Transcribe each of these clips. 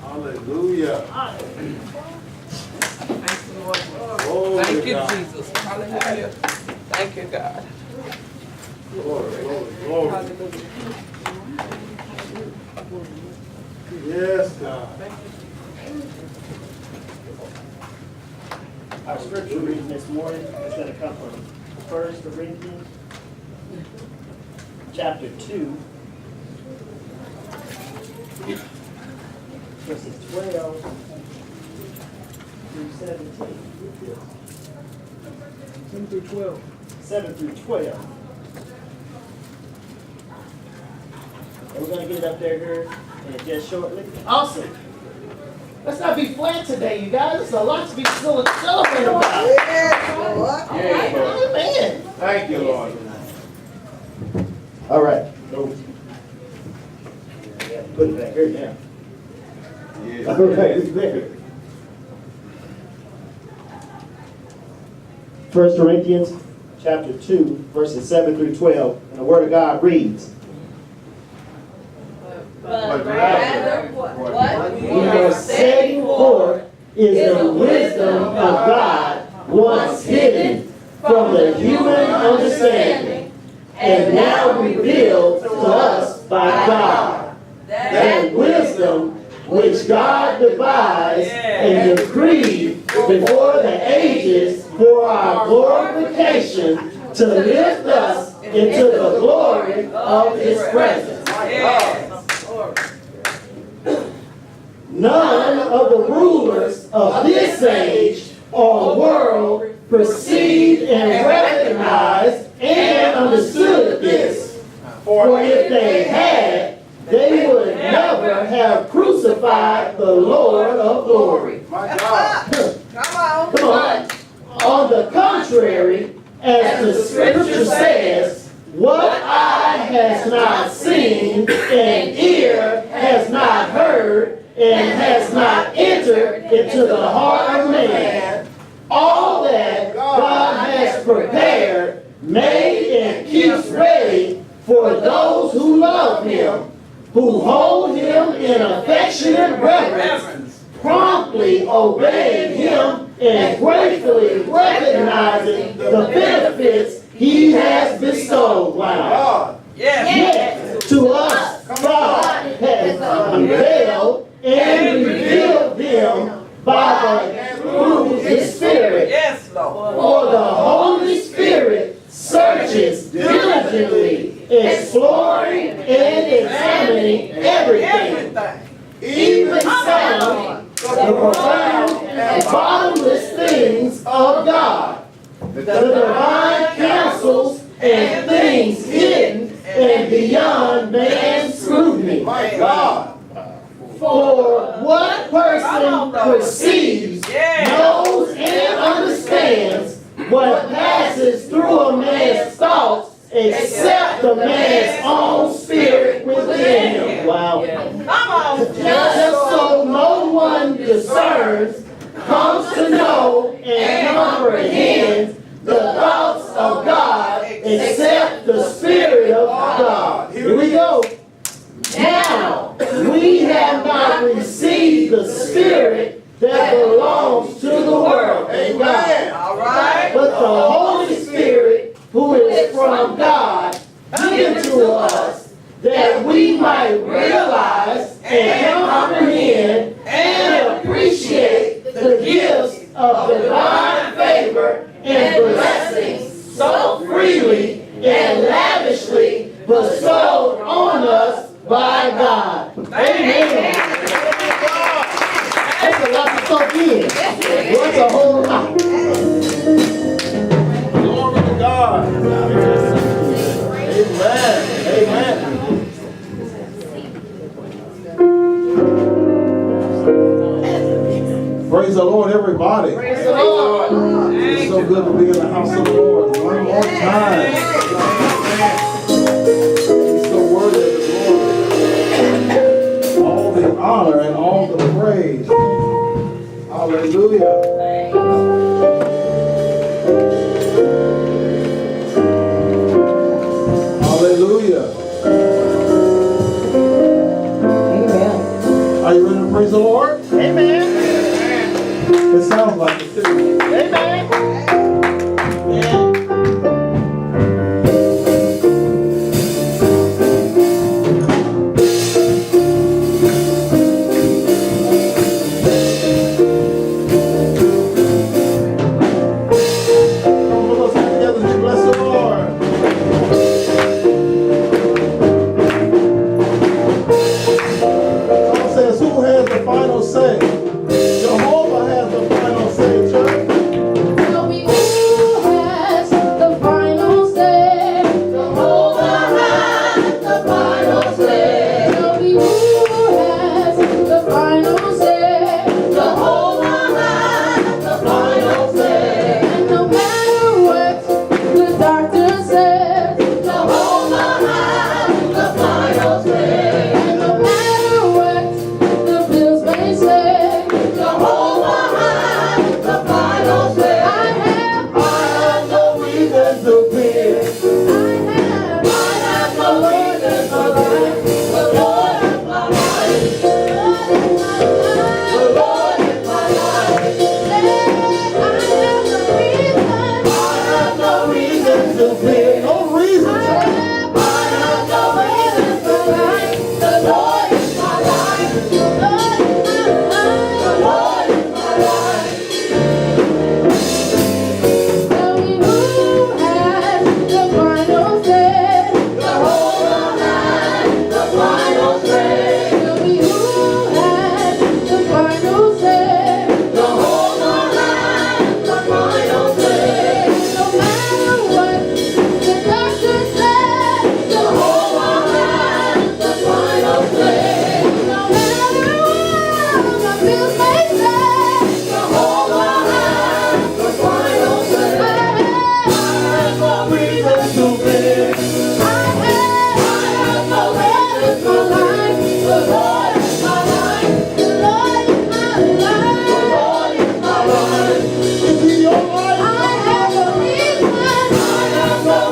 Hallelujah. Thank you, Lord. Glory Thank to you, God. Jesus. Hallelujah. Thank you, God. Glory, glory, glory. Hallelujah. Yes, God. Our scripture reading this morning is going to come from 1 Corinthians chapter 2, verses 12 through 17. 7 through 12. 7 through 12. And we're going to get it up there in just shortly. Awesome. Let's not be flat today, you guys. There's a lot to be celebrating about. Amen. Thank you, Lord. All right. Put it back here now. Yes. All right, it's there. 1 Corinthians chapter 2, verses 7 through 12. And the Word of God reads, But rather what we "We are are setting forth is the wisdom of God, once hidden from the human understanding, and now revealed to us by God. That wisdom which God devised and decreed before the ages for our glorification, to lift us into the glory of His presence. None of the rulers of this age or world perceived and recognized and understood this. For if they had, they would never have crucified the Lord of glory. My God. Come Come on. On the contrary, as the scripture says, what eye has not seen and ear has not heard and has not entered into the heart of man, all that God has prepared, made and keeps ready for those who love Him, who hold Him in affectionate reverence, promptly obeying Him and gratefully recognizing the benefits He has bestowed. Wow. God. Yet, to us, God has unveiled and revealed them through His Spirit. Yes, Lord. For the Holy Spirit searches diligently, exploring and examining everything, even sounding the profound and bottomless things of God, the divine counsels and things hidden and beyond man's scrutiny. My God. For what person perceives, knows, and understands what passes through a man's thoughts except the man's own spirit within him? Wow. Just so no one discerns, comes to know, and comprehends the thoughts of God except the Spirit of God. Here we go. Now, we have not received the Spirit that belongs to the world. Amen. All right. But the Holy Spirit, who is from God, given to us, that we might realize and comprehend and appreciate the gifts of divine favor and blessings so freely and lavishly bestowed on us by God. Amen. That's a lot to soak in. That's a whole lot. Glory to God. Amen. Amen. Praise the Lord, everybody. Praise the Lord. It's so good to be in the house of the Lord one more time. He's so worthy of the glory, all the honor and all the praise. Hallelujah. Hallelujah. Amen. Are you ready to Praise the Lord. Amen. It sounds like it too. Amen. Come on, let's sing together and bless the Lord. Song says, who has the final say? Jehovah has the final say, church. Tell me who has the final say. Jehovah has the final say. Tell me who has the final say. Jehovah has the final say. And no matter what the doctor says, Jehovah has the final say. And no matter what the bills may say, Jehovah has the final say. I have no reason to fear. I have no reason for life. The Lord is my life. The Lord is my life. I have no reason to fear. No reason, I church. have no reason for life. The Lord is my life. The Lord is my life. The Lord is my life. Tell me who has the final say. Jehovah has the final say. Tell me who has the final say. Jehovah has the final say. No matter what the doctor says, Jehovah has the final say. No matter what my bills may say, Jehovah has the final say. I have no reason to fear. I have no reason for life. The Lord is my life. The Lord is my life. The Lord is my life. Is he your life? I have no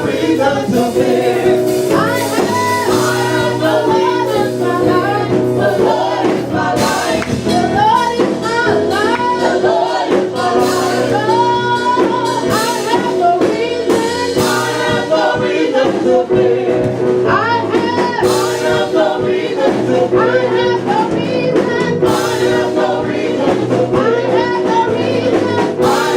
reason to fear. I have no reason for life. The Lord is my life. The Lord is my life. The Lord is my life. I have no reason to fear. I have no reason to fear. I have no reason. I have no reason to fear. I have no reason. I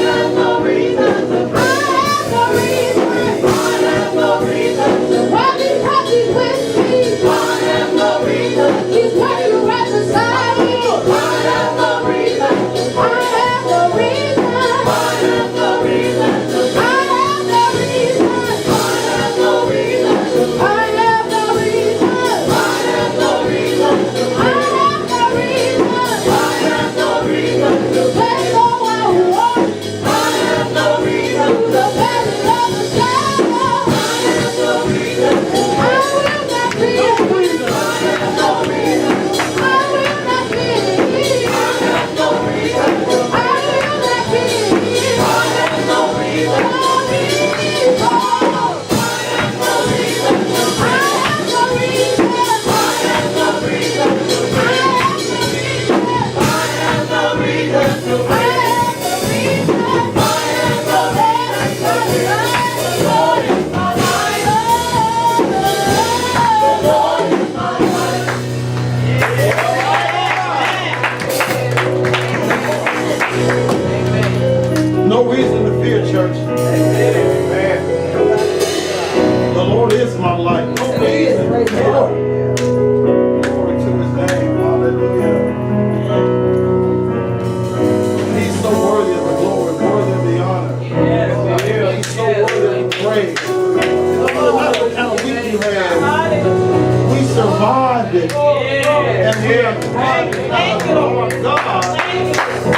have no reason to fear. I have no reason. I have no reason to fear. Why? Because He's with me. I have no reason. He's working right beside me. I have no reason. I have no reason. I have no reason to fear. I have no reason. I have no reason. I have no reason. I have no reason. I have no reason. I have no reason to let go I want. I have no reason to let it up the shadow. I have no reason. I will not fear. I have no reason. I will not fear. I have no reason. I will not fear. I have no reason. I have no reason. I have no reason. I have no reason. I have no reason. I have no reason. I have no reason. I have no reason. I have no reason. The Lord is my life. The Lord is my life. No reason to fear, church. The Lord is my life. No reason to fear. Glory to his name. Hallelujah. He's so worthy of the glory, worthy of the honor. He's so worthy of the praise. No matter what kind of week you had, we survived it. And we are thank you, Lord God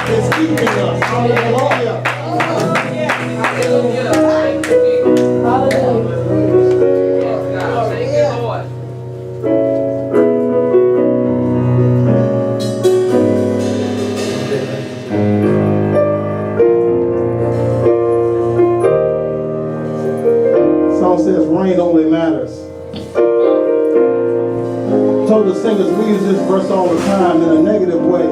is keeping us. Hallelujah. Hallelujah. Thank you, Jesus. Hallelujah. Yes, God. Thank you, Lord. Song says rain only matters. Told the singers we use this verse all the time in a negative way.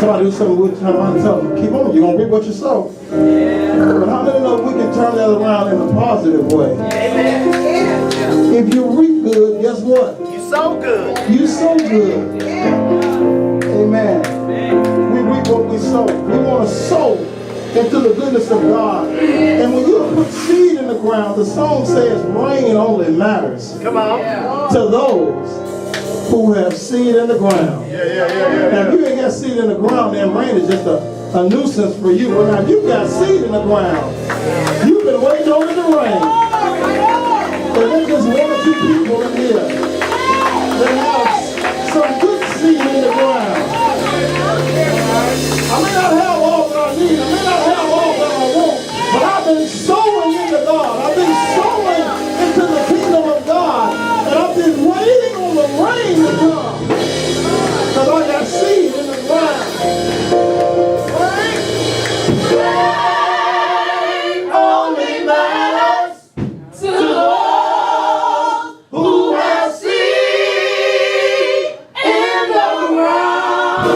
Somebody do something with somebody tell them, keep on, you're going to reap what you sow. But how many know we can turn that around in a positive way? If you reap good, guess what? You so good. You sow good. Amen. We reap what we sow. We want to sow into the goodness of God. And when you put seed in the ground, the song says rain only matters Come on. to those who have seed in the ground. Now, if you ain't got seed in the ground, then rain is just a nuisance for you. But now, if you got seed in the ground, you've been waiting on it to rain. And there's just one or two people in here that have some good seed in the ground. I may not have all that I need, I may not have all that I want, but I've been sowing into God. I've been sowing into the kingdom of God. And I've been waiting on the rain to come. Because I got seed in the ground. Rain only matters to those who have seed in the ground.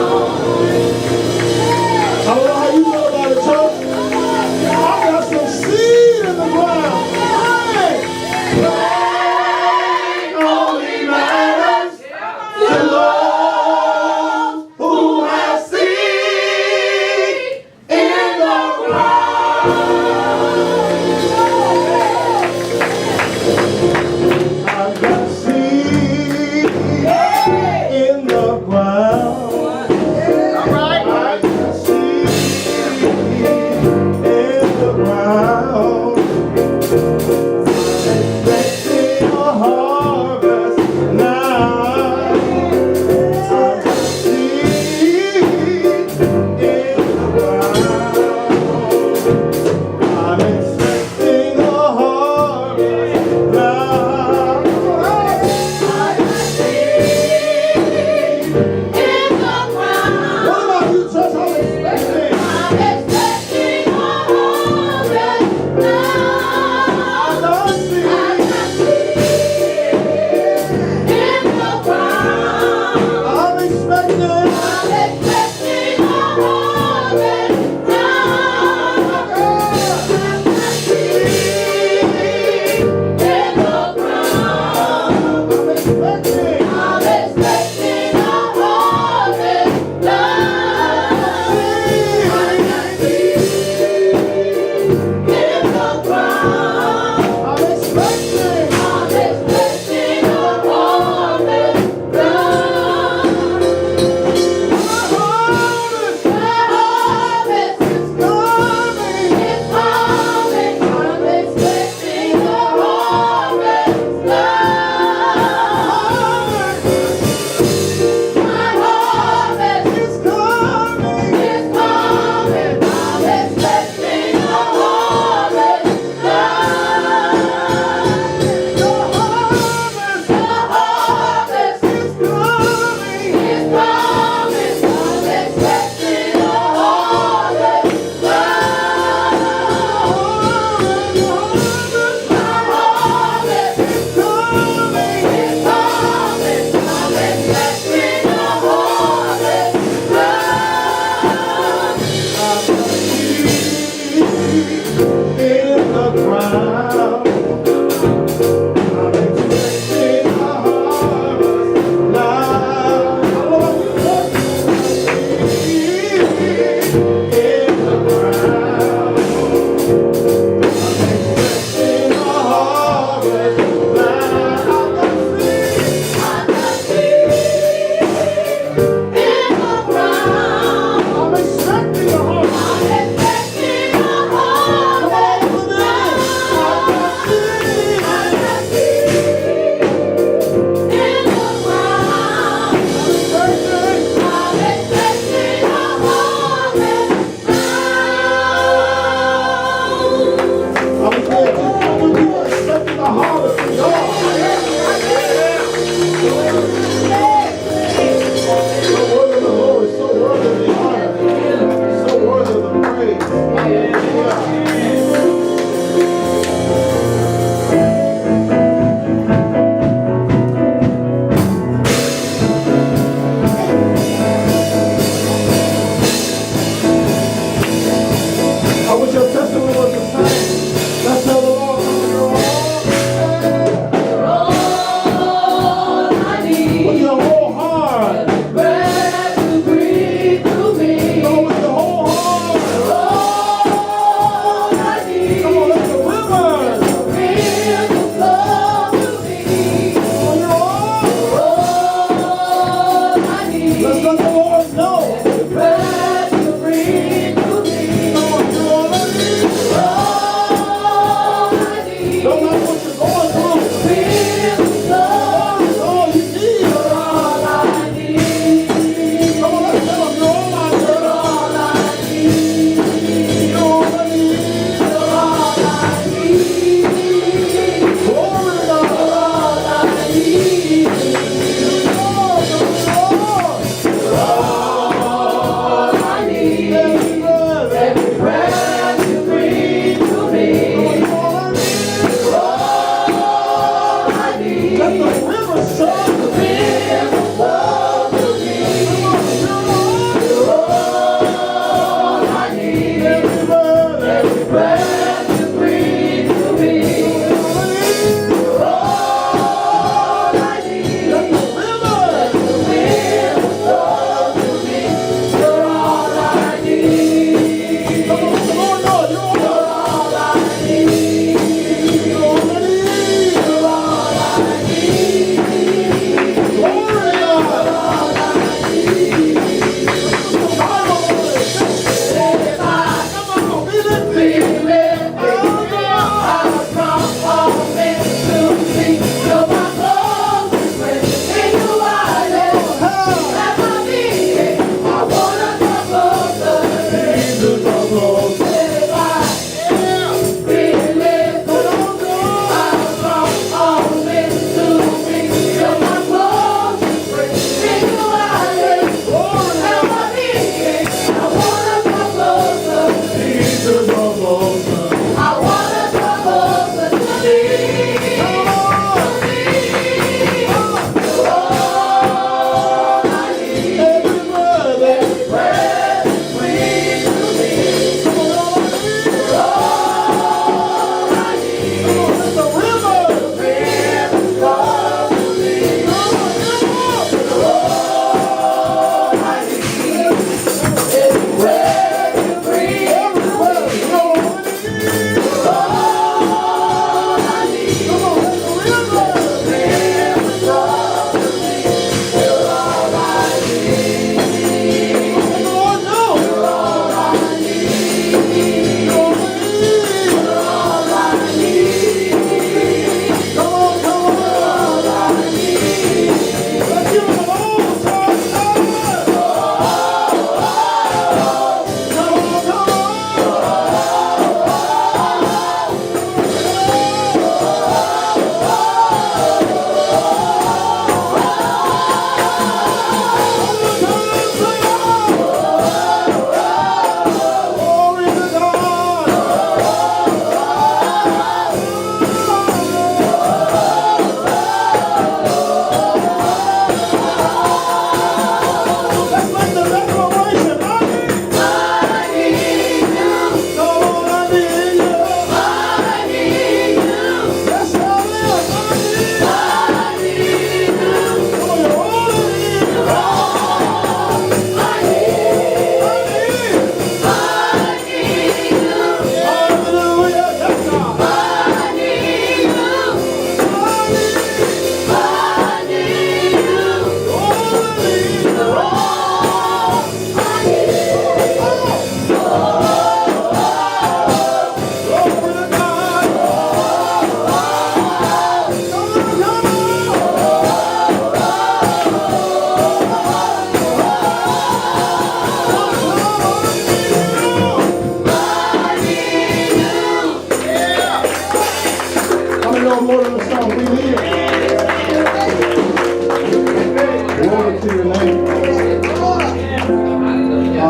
I don't know how you feel about it, church. I got some seed in the ground. Rain only matters to those who have seed in the ground. I've got seed in the ground. All right. I've got seed in the ground. Expecting a harvest now. I've got seed in the ground. I'm expecting a harvest now. What about you, church? I'm expecting. I got seed. I'm expecting. I'm expecting. I'm expecting.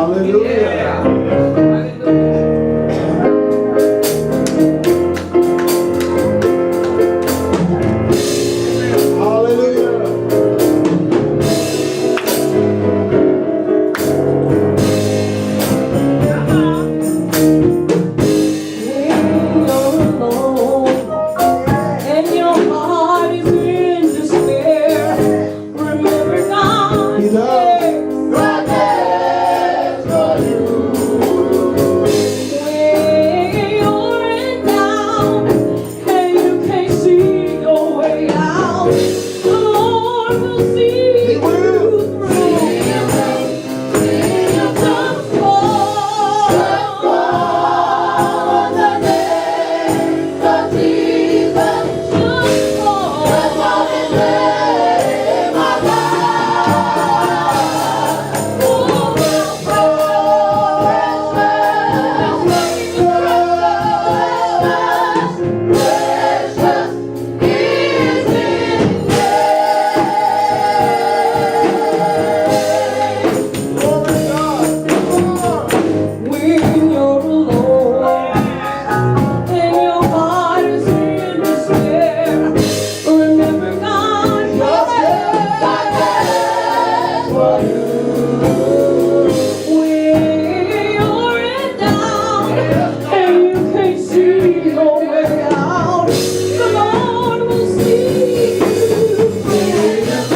Hallelujah. and your heart is in despair, remember God He loves. cares for you. When you're in doubt and you can't see your way out, the Lord will see you through. Just call on the name of Jesus. Just call on His name, my God. Oh, precious is His name. Glory to God. When you're alone and your heart is in despair, remember God cares for you. When you're in doubt and you can't see your way out, the Lord will see you through.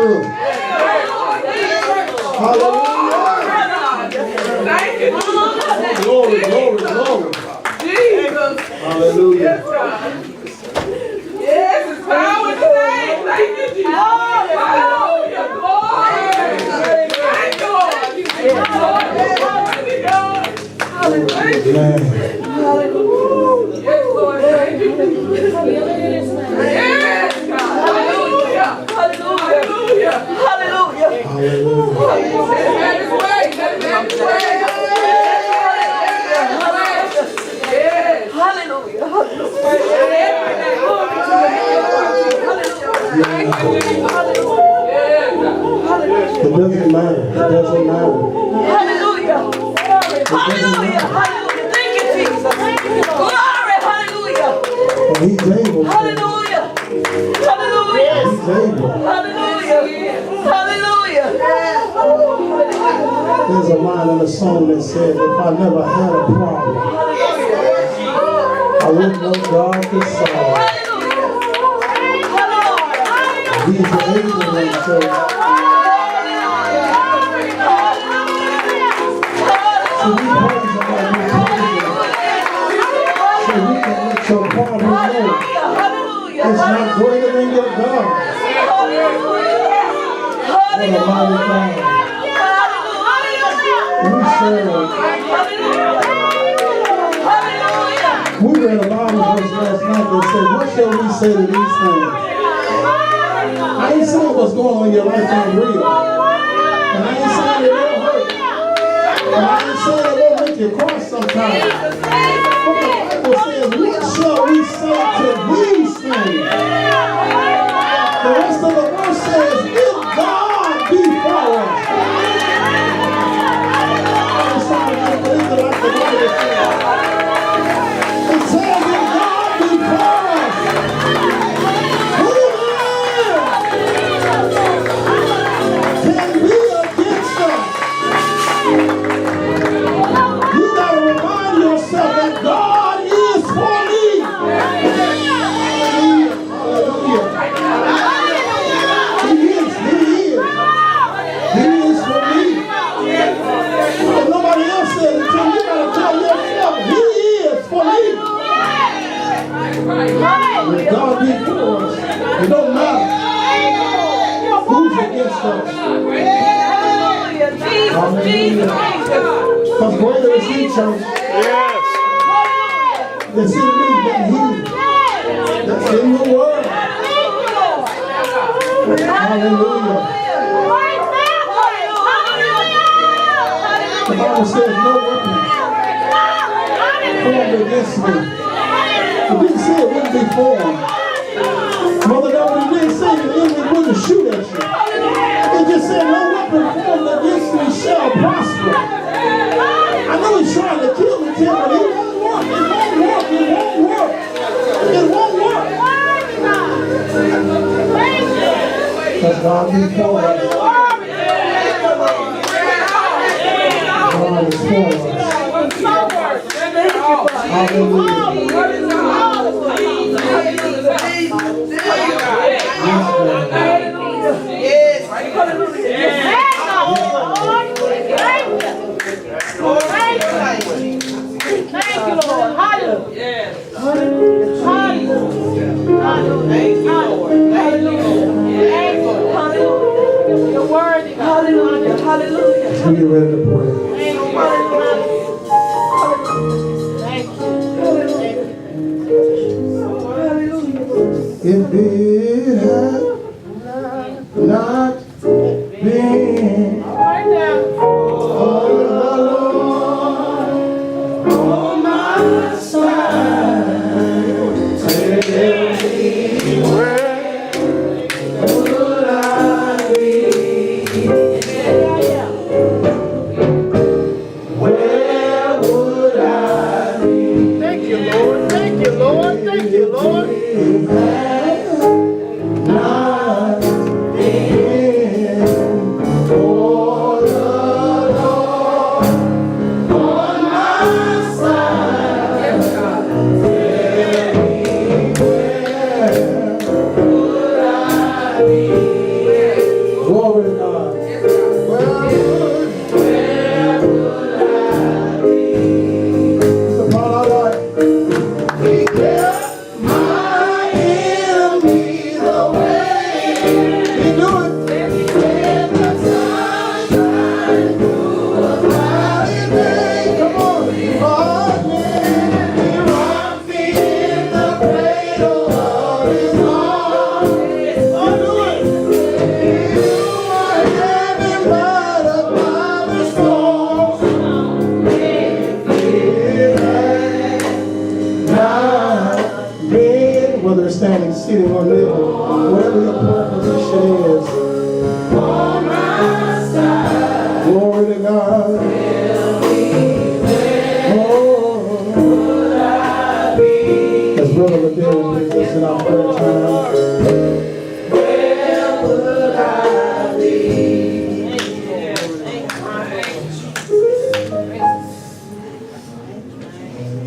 breakthrough. Hallelujah. Thank you, Glory, glory, glory. Jesus. Hallelujah. Yes, it's power today. Thank you, Jesus. Hallelujah. Glory. Thank you, Lord. Thank you, God. Amen. Hallelujah. Yes, Lord. Thank you. Yes, God. Hallelujah. Hallelujah. Hallelujah. Hallelujah. Let him have his way. Let him have his way. Yes. Hallelujah. It doesn't matter. It doesn't matter. Hallelujah. Hallelujah. Hallelujah. Thank you, Jesus. Glory. Hallelujah. But he's able. Hallelujah. Hallelujah. He's able. Hallelujah. Hallelujah. There's a line in the song that says, if I never had a problem, I wouldn't know God could solve. He's able and so. So we praise him and we praise him. So we can let your problem know it's not greater than your God. What a mighty God. We serve. We read a Bible verse last night that said, what shall we say to these things? I ain't saying what's going on in your life ain't real. And I ain't saying it won't hurt. And I ain't saying it won't make you cry sometimes. But the Bible says, what shall we say to these things? The rest of the verse says, if God be for us. It's not going to believe it like the Bible says. It says, if God be for us, who can be against us? You got to remind yourself that God is for me. Hallelujah. He is. He is for me. If nobody else says it to you, you got to tell yourself, He is for me. When God be for us, it don't matter who's against us. Hallelujah. Because greater is He, church. That's in me than He. That's in the world. Hallelujah. The Bible says no weapon formed against me. It didn't say it wouldn't be formed. Mother Devil, it didn't say the enemy wouldn't shoot at you. It just said no weapon formed against me shall prosper. I know he's trying to kill me, Tim, but it won't work. It won't work. It won't work. It won't work. Because God be for us. God is for us. Hallelujah. Are you ready to pray? If it had not been for the Lord on my side, tell me where would I be? Where would I be? Thank you, Lord. Thank you, Lord. Thank you, Lord. Not been Glory to God. It's the part I like. He kept my enemies away. He knew it. When the sun shines through a cloudy day. Come on. Oh, yeah. He rocked me in the cradle of his arms. He knew it. He knew I had been light up by the storm. Whether it's standing, sitting, or living, whatever your position is. Glory to God. As Brother Liddell brings us in our prayer time.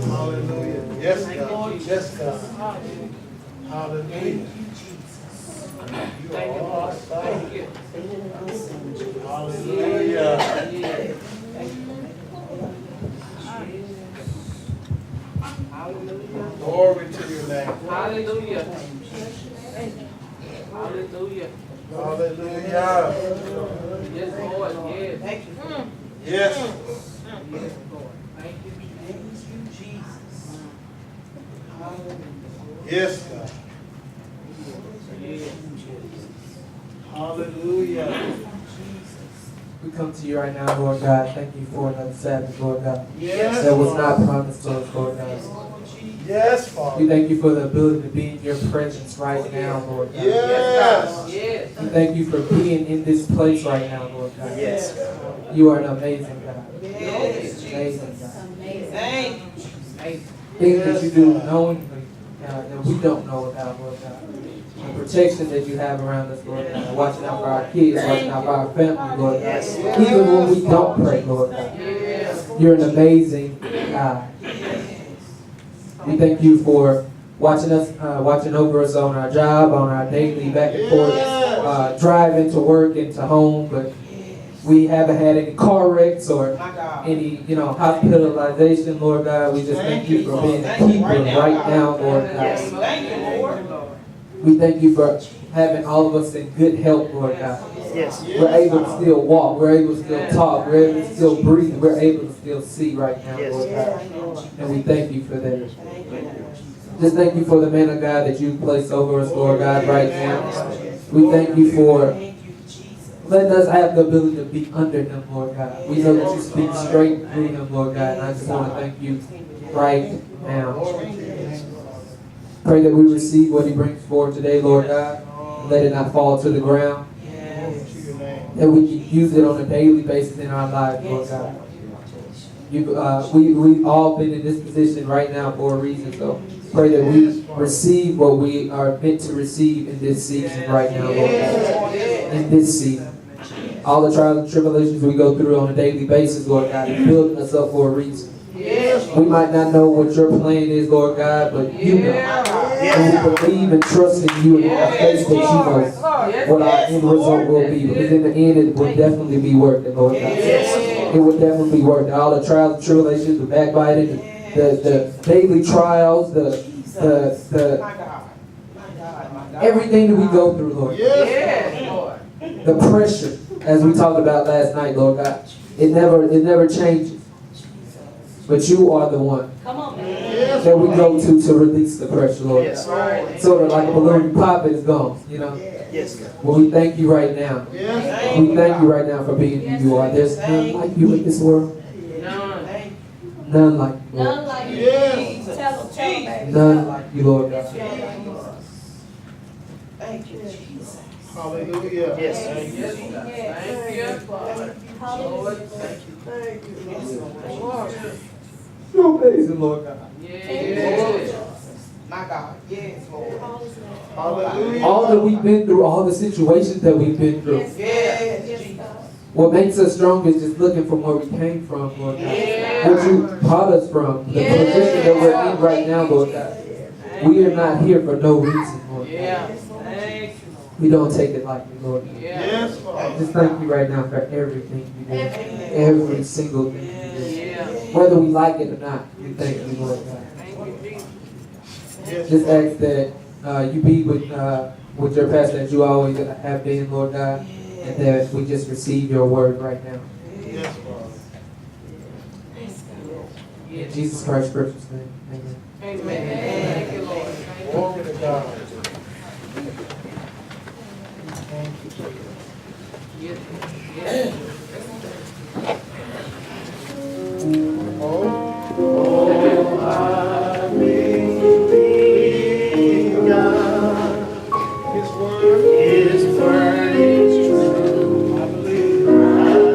Hallelujah. Yes, God. Yes, God. Hallelujah. You are awesome. Hallelujah. Glory to your name. Hallelujah. Hallelujah. Hallelujah. Yes, Lord. Yes. Thank you. Yes. Yes, Lord. Thank you, Jesus. Yes, God. Hallelujah. We come to you right now, Lord God. Thank you for another Sabbath, Lord God. Yes, That was Lord. not promised to us, Lord God. Yes, Father. We thank you for the ability to be in your presence right now, Lord God. Yes. Yes. We thank you for being in this place right now, Lord God. Yes. You are an amazing God. Yes. Amazing God. Thank you. Amazing. Things that you do knowingly, that we don't know about, Lord God. The protection that you have around us, Lord God. Watching out for our kids, watching out for our family, Lord God. Even when we don't pray, Lord God. You're an amazing God. We thank you for watching us, watching over us on our job, on our daily back and forth, driving to work and to home, but we haven't had any car wrecks or any, hospitalization, Lord God. We just thank you for being a keeper right now, Lord God. Thank you, Lord. We thank you for having all of us in good health, Lord God. Yes. We're able to still walk. We're able to still talk. We're able to still breathe. We're able to still see right now, Lord God. And we thank you for that. Just thank you for the man of God that you've placed over us, Lord God, right now. We thank you for letting us have the ability to be under him, Lord God. We know that you speak straight through him, Lord God. And I just want to thank you right now. Pray that we receive what he brings forward today, Lord God. Let it not fall to the ground. That we can use it on a daily basis in our lives, Lord God. We've all been in this position right now for a reason, so pray that we receive what we are meant to receive in this season right now, Lord God. In this season. All the trials and tribulations we go through on a daily basis, Lord God, is building us up for a reason. We might not know what your plan is, Lord God, but you know. And we believe and trust in you and have faith that you know what our end result will be. Because in the end, it will definitely be worth it, Lord God. It will definitely be worth it. All the trials and tribulations, the backbiting, the daily trials, the everything that we go through, Lord. The pressure, as we talked about last night, Lord God, it never changes. But you are the one that we go to release the pressure, Lord God. Sort of like a balloon, you pop it, it's gone, you know. Well, we thank you right now. We thank you right now for being who you are. There's none like you in this world. None like you, Lord. None like you. Tell them, baby. None like you, Lord God. Thank you, Jesus. Hallelujah. Thank you. You're amazing, Lord God. Yes. My God. Yes, Lord. Hallelujah. All that we've been through, all the situations that we've been through. Yes, Jesus. What makes us strong is just looking from where we came from, Lord God. What you brought us from, the position that we're in right now, Lord God. We are not here for no reason, Lord God. Yeah. Thank you, Lord. We don't take it lightly, Lord. Yes, Father. Just thank you right now for everything you do. Every single thing you do. Whether we like it or not, we thank you, Lord God. Yes, Just Father. ask that you be with your pastor as you always have been, Lord God, and that we just receive your word right now. Yes, Father. In Jesus Christ's precious name, amen. Amen. Thank you, Lord. Glory to God. Oh, I believe God. His word is true. I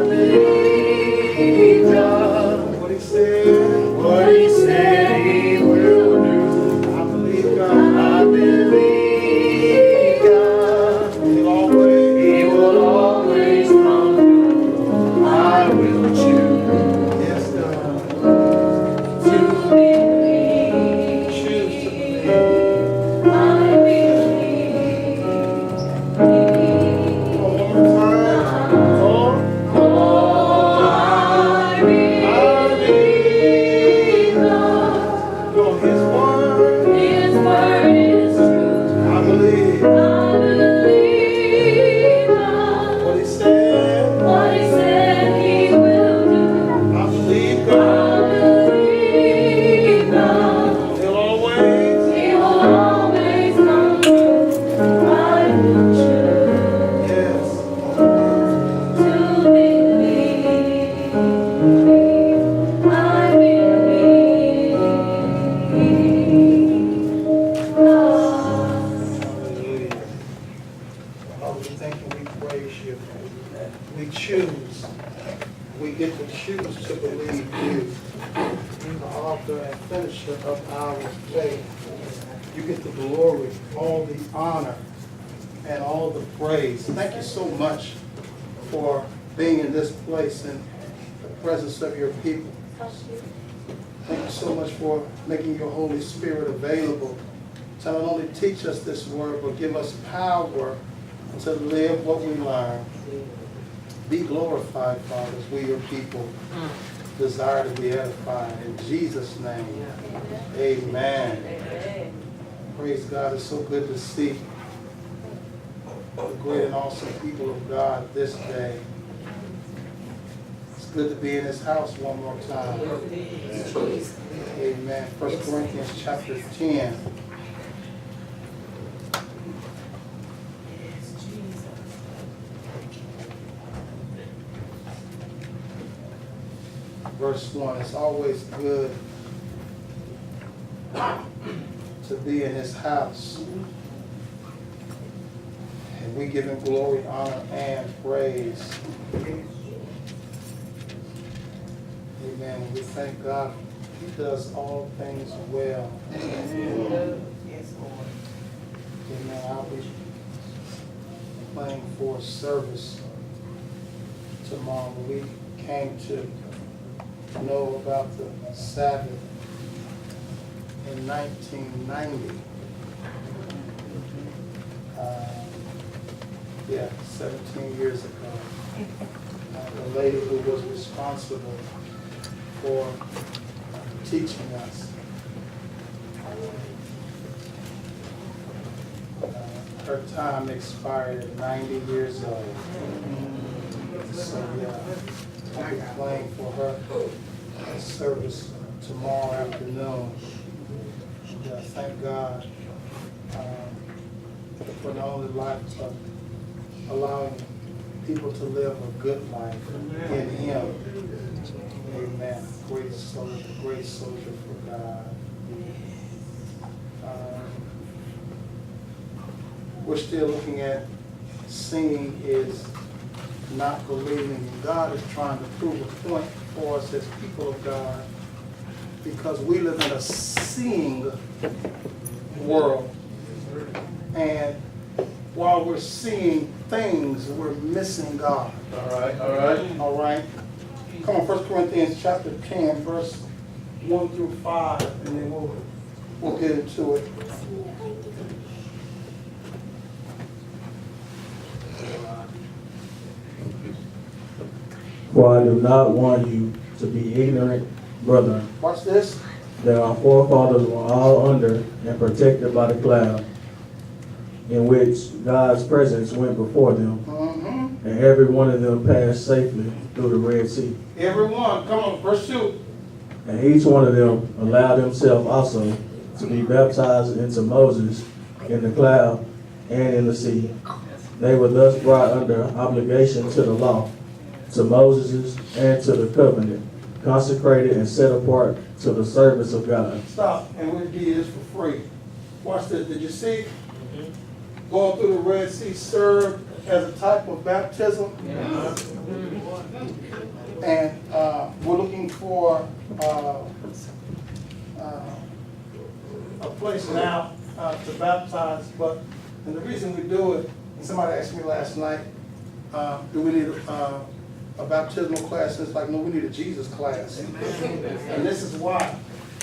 believe God. What He said He will do. I believe God. I believe God. He will always come through. I will choose. Yes, God. To believe. Choose to believe. I believe. One more time. Oh, I believe oh, His word. His word is true. I believe. I believe What He said. what He said He will do. I believe I God. believe He'll always. He will always come through. I will choose Yes. to believe. I believe God. Hallelujah. Father, we thank you, we praise you. We choose. We get to choose to believe you. You're the author and finisher of our faith. You get the glory, all the honor, and all the praise. Thank you so much for being in this place in the presence of your people. Thank you so much for making your Holy Spirit available to not only teach us this word, but give us power to live what we learn. Be glorified, Father, as we, your people, desire to be edified. In Jesus' name, amen. Praise God. It's so good to see the great and awesome people of God this day. It's good to be in His house one more time. Amen. 1 Corinthians chapter 10. Verse 1. It's always good to be in His house. And we give Him glory, honor, and praise. Amen. We thank God. He does all things well. Amen. I'll be playing for service tomorrow. We came to know about the Sabbath in 1990. 17 years ago. The lady who was responsible for teaching us. Her time expired at 90 years old. So I'll be playing for her service tomorrow afternoon. Thank God for not only life, but allowing people to live a good life in Him. Amen. Great soldier for God. We're still looking at seeing is not believing. God is trying to prove a point for us as people of God, because we live in a seeing world. And while we're seeing things, we're missing God. All right. Come on, 1 Corinthians chapter 10, verse 1 through 5, and then we'll get into it. For I do not want you to be ignorant, brethren, Watch this. that our forefathers were all under and protected by the cloud, in which God's presence went before them, Mm-hmm. and every one of them passed safely through the Red Sea. Everyone, come on, verse 2. And each one of them allowed himself also to be baptized into Moses in the cloud and in the sea. They were thus brought under obligation to the law, to Moses and to the covenant, consecrated and set apart to the service of God. Stop, and we'll give you this for free. Watch this. Did you see? Going through the Red Sea served as a type of baptism. And we're looking for a place now to baptize. And the reason we do it, and somebody asked me last night, do we need a baptismal class? And it's like, no, we need a Jesus class. And this is why.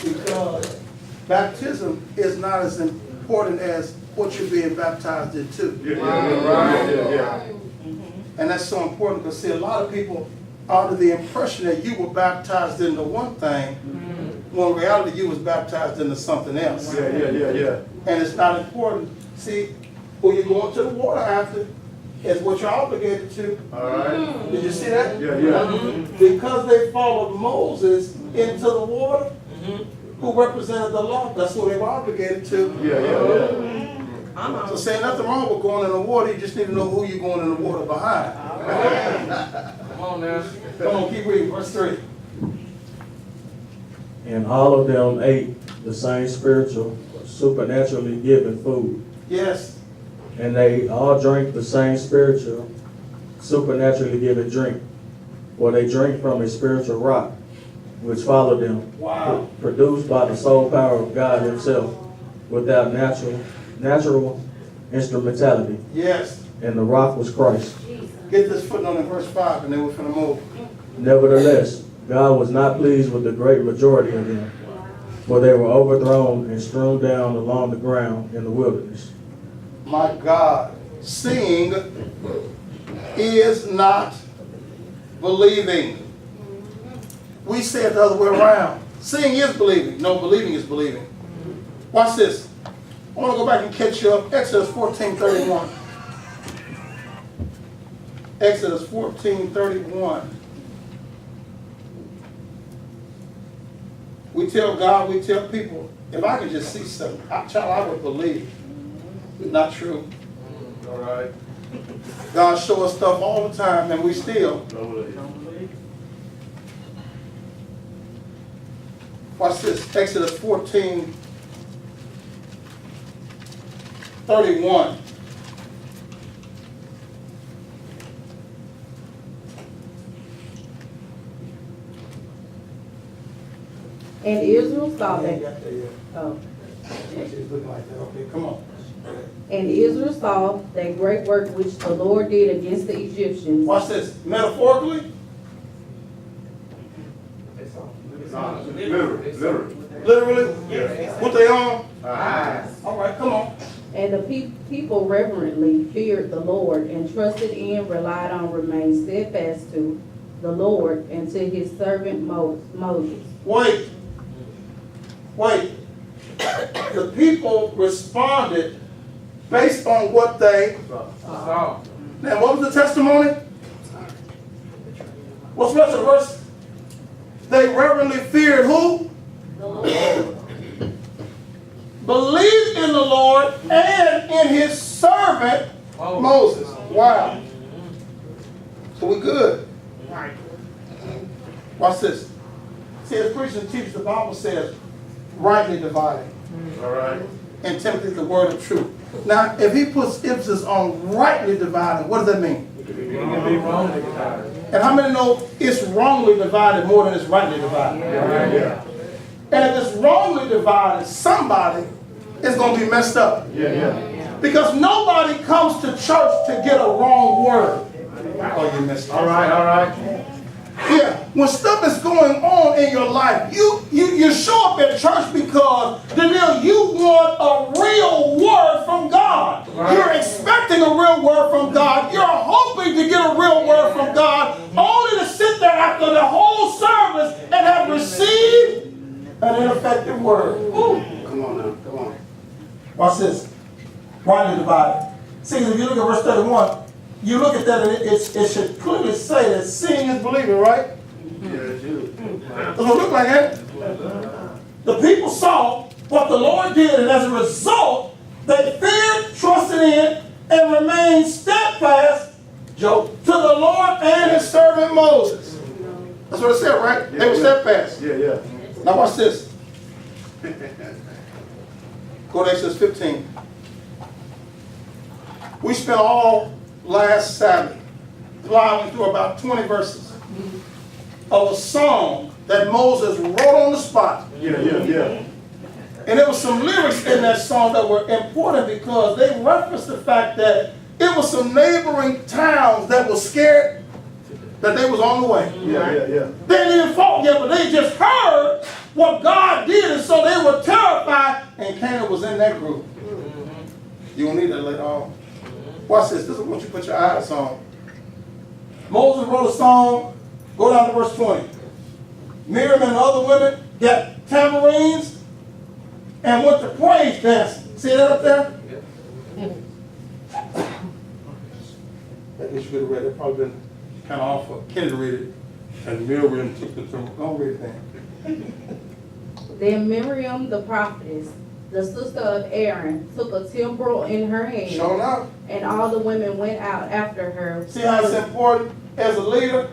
Because baptism is not as important as what you're being baptized into. And that's so important because, see, a lot of people are under the impression that you were baptized into one thing, when in reality you was baptized into something else. And it's not important. See, when you go into the water after, is what you're obligated to. Did you see that? Because they followed Moses into the water, who represented the law, that's what they were obligated to. So say nothing wrong with going in the water, you just need to know who you're going in the water behind. Come on now. Come on, keep reading, verse 3. And all of them ate the same spiritual, supernaturally given food. Yes. And they all drank the same spiritual, supernaturally given drink. For they drank from a spiritual rock, which followed them, Wow. produced by the sole power of God himself, without natural instrumentality. Yes. And the rock was Christ. Get this footnote in verse 5 and then we're going to move. Nevertheless, God was not pleased with the great majority of them, for they were overthrown and strewn down along the ground in the wilderness. My God, seeing is not believing. We say it the other way around. Seeing is believing. No, believing is believing. Watch this. I want to go back and catch you up. Exodus 14:31. Exodus 14:31. We tell God, we tell people, if I could just see something, I would believe. Not true. All right. God show us stuff all the time and we still Don't believe. watch this. Exodus 14:31. And Israel saw Yeah, that. got that yet. Oh. She's looking like that. Okay, come on. And Israel saw that great work which the Lord did against the Egyptians. Watch this. Metaphorically, literally, what they on? All right, come on. And the people reverently feared the Lord and trusted in, relied on, remained steadfast to the Lord and to his servant Moses. Wait. The people responded based on what they Saw. Now, what was the testimony? What's the rest of the verse? They reverently feared who? The Lord. Believed in the Lord and in his servant Moses. Wow. So we good. Watch this. See, as preachers and teachers, the Bible says, rightly dividing. All right. And Timothy is the word of truth. Now, if he puts emphasis on rightly dividing, what does that mean? It can be wrongly divided. And how many know it's wrongly divided more than it's rightly divided? Yeah. And if it's wrongly divided, somebody is going to be messed up. Yeah. Because nobody comes to church to get a wrong word. Oh, you messed up. All right. Yeah, when stuff is going on in your life, you show up at church because, Daniel, you want a real word from God. Right. You're expecting a real word from God. You're hoping to get a real word from God, only to sit there after the whole service and have received an ineffective word. Ooh. Come on now, come on. Watch this. Rightly divided. See, if you look at verse 31, you look at that and it should clearly say that seeing is believing, right? Yeah, it should. Does it look like that? The people saw what the Lord did, and as a result, they feared, trusted in, and remained steadfast, to the Lord and his servant Moses. That's what it said, right? Yeah, they were steadfast. Yeah, yeah. Now watch this. Go to Exodus 15. We spent all last Sabbath plowing through about 20 verses of a song that Moses wrote on the spot. Yeah. And there was some lyrics in that song that were important because they referenced the fact that it was some neighboring towns that were scared that they was on the way. Yeah. They didn't even fought yet, but they just heard what God did, and so they were terrified, and Canaan was in that group. You will need that later on. Watch this. This is what you put your eyes on. Moses wrote a song. Go down to verse 20. Miriam and the other women got tambourines and went to praise dancing. See that up there? I guess you could have read it. It probably been kind of off for Kenny to read it. And Miriam took the turn. Don't read it then. Then Miriam the prophetess, the sister of Aaron, took a timbrel in her hand, Showing up. and all the women went out after her. See how it's important as a leader?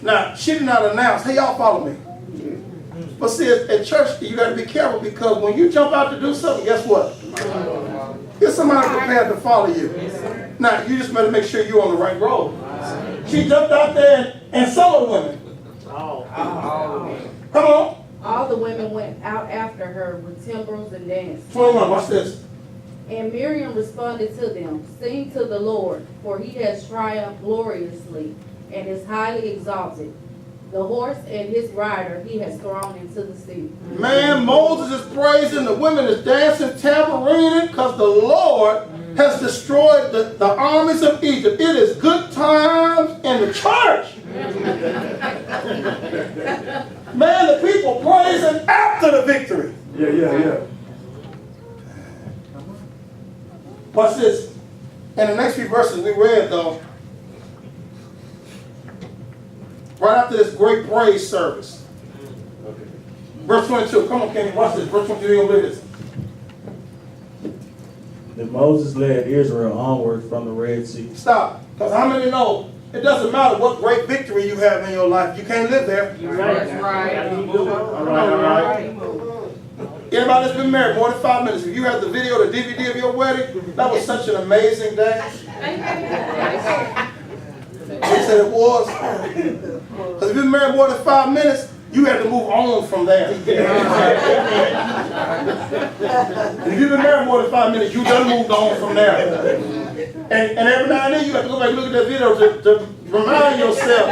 Now, she did not announce, hey, y'all follow me. But see, at church, you got to be careful because when you jump out to do something, guess what? Get somebody prepared to follow you. Now, you just better make sure you're on the right road. She jumped out there and some of the women. Come on. All the women went out after her with timbrels and danced. 21, watch this. And Miriam responded to them, "Sing to the Lord, for he has triumphed gloriously and is highly exalted. The horse and his rider he has thrown into the sea." Man, Moses is praising, the women is dancing, tambourining, because the Lord has destroyed the armies of Egypt. It is good times in the church. Man, the people praising after the victory. Yeah. Watch this. In the next few verses we read, though, right after this great praise service. Verse 22. Come on, Kenny, watch this. Verse 22, you're going to read this. Then Moses led Israel onward from the Red Sea. Stop. Because how many know it doesn't matter what great victory you have in your life. You can't live there. That's right. All right. Anybody that's been married more than 5 minutes, if you have the video, the DVD of your wedding, that was such an amazing day. They said it was. Because if you've been married more than 5 minutes, you have to move on from there. And if you've been married more than 5 minutes, you done moved on from there. And every now and then you have to go back and look at that video to remind yourself,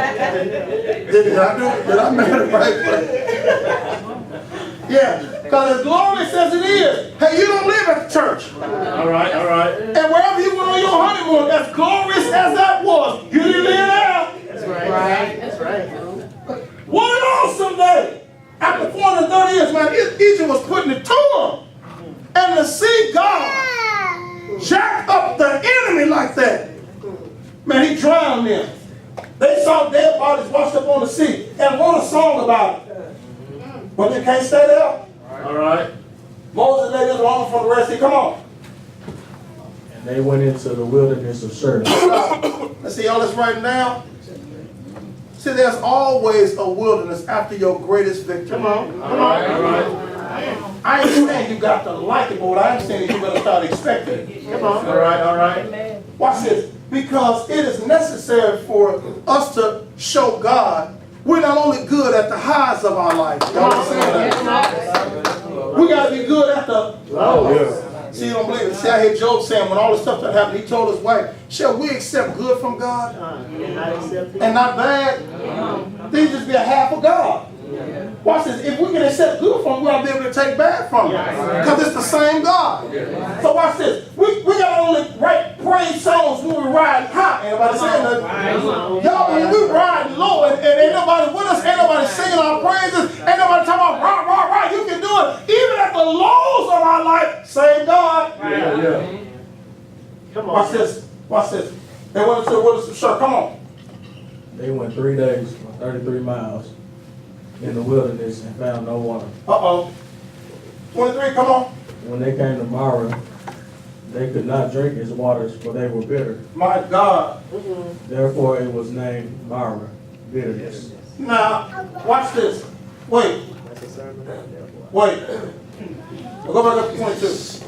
did I marry the right person? Yeah, because as glorious as it is, hey, you don't live at the church. All right. And wherever you went on your honeymoon, as glorious as that was, you didn't live out. That's right. What an awesome day. After 430 years, man, Egypt was putting it to them. And to see God jack up the enemy like that, man, he drowned them. They saw dead bodies washed up on the sea and wrote a song about it. But you can't stay there. All right. Moses led Israel on from the Red Sea. Come on. And they went into the wilderness of Shur. Let's see all this writing down. See, there's always a wilderness after your greatest victory. Come on. All right. I ain't saying you got to like it, but what I'm saying is you better start expecting it. Come on. All right. Watch this. Because it is necessary for us to show God we're not only good at the highs of our life. Y'all understand that? We got to be good at the lows. See, you don't believe it. See, I hear Job saying when all the stuff that happened, he told his wife, shall we accept good from God and not bad? These just be a half of God. Watch this. If we can accept good from him, we'll be able to take bad from him. Because it's the same God. So watch this. We got to only praise songs when we ride high. Ain't nobody saying nothing. Y'all, when we ride low and ain't nobody with us, ain't nobody singing our praises, ain't nobody talking about rah, rah, rah. You can do it. Even at the lows of our life, same God. Yeah. Come on. Watch this. Watch this. They went to the wilderness. Sure, come on. They went 3 days, 33 miles in the wilderness and found no water. Uh-oh. 23, come on. When they came to Mara, they could not drink its waters, for they were bitter. My God. Therefore it was named Mara, bitterness. Now, watch this. Wait. Wait. We'll go back up to 22.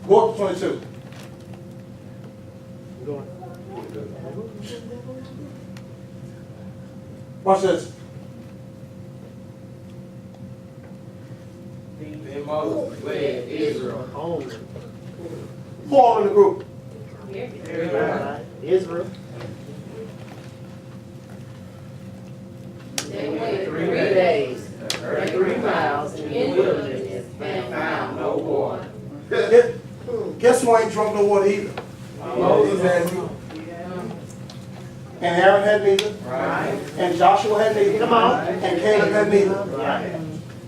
Go up to 22. Watch this. Then Moses led Israel. Who all in the group? Israel. They went 3 days, 33 miles in the wilderness, and found no water. Guess who ain't drunk no water either? Moses had to. And Aaron had neither. Right. And Joshua had neither. Come on. And Caleb had neither. Right.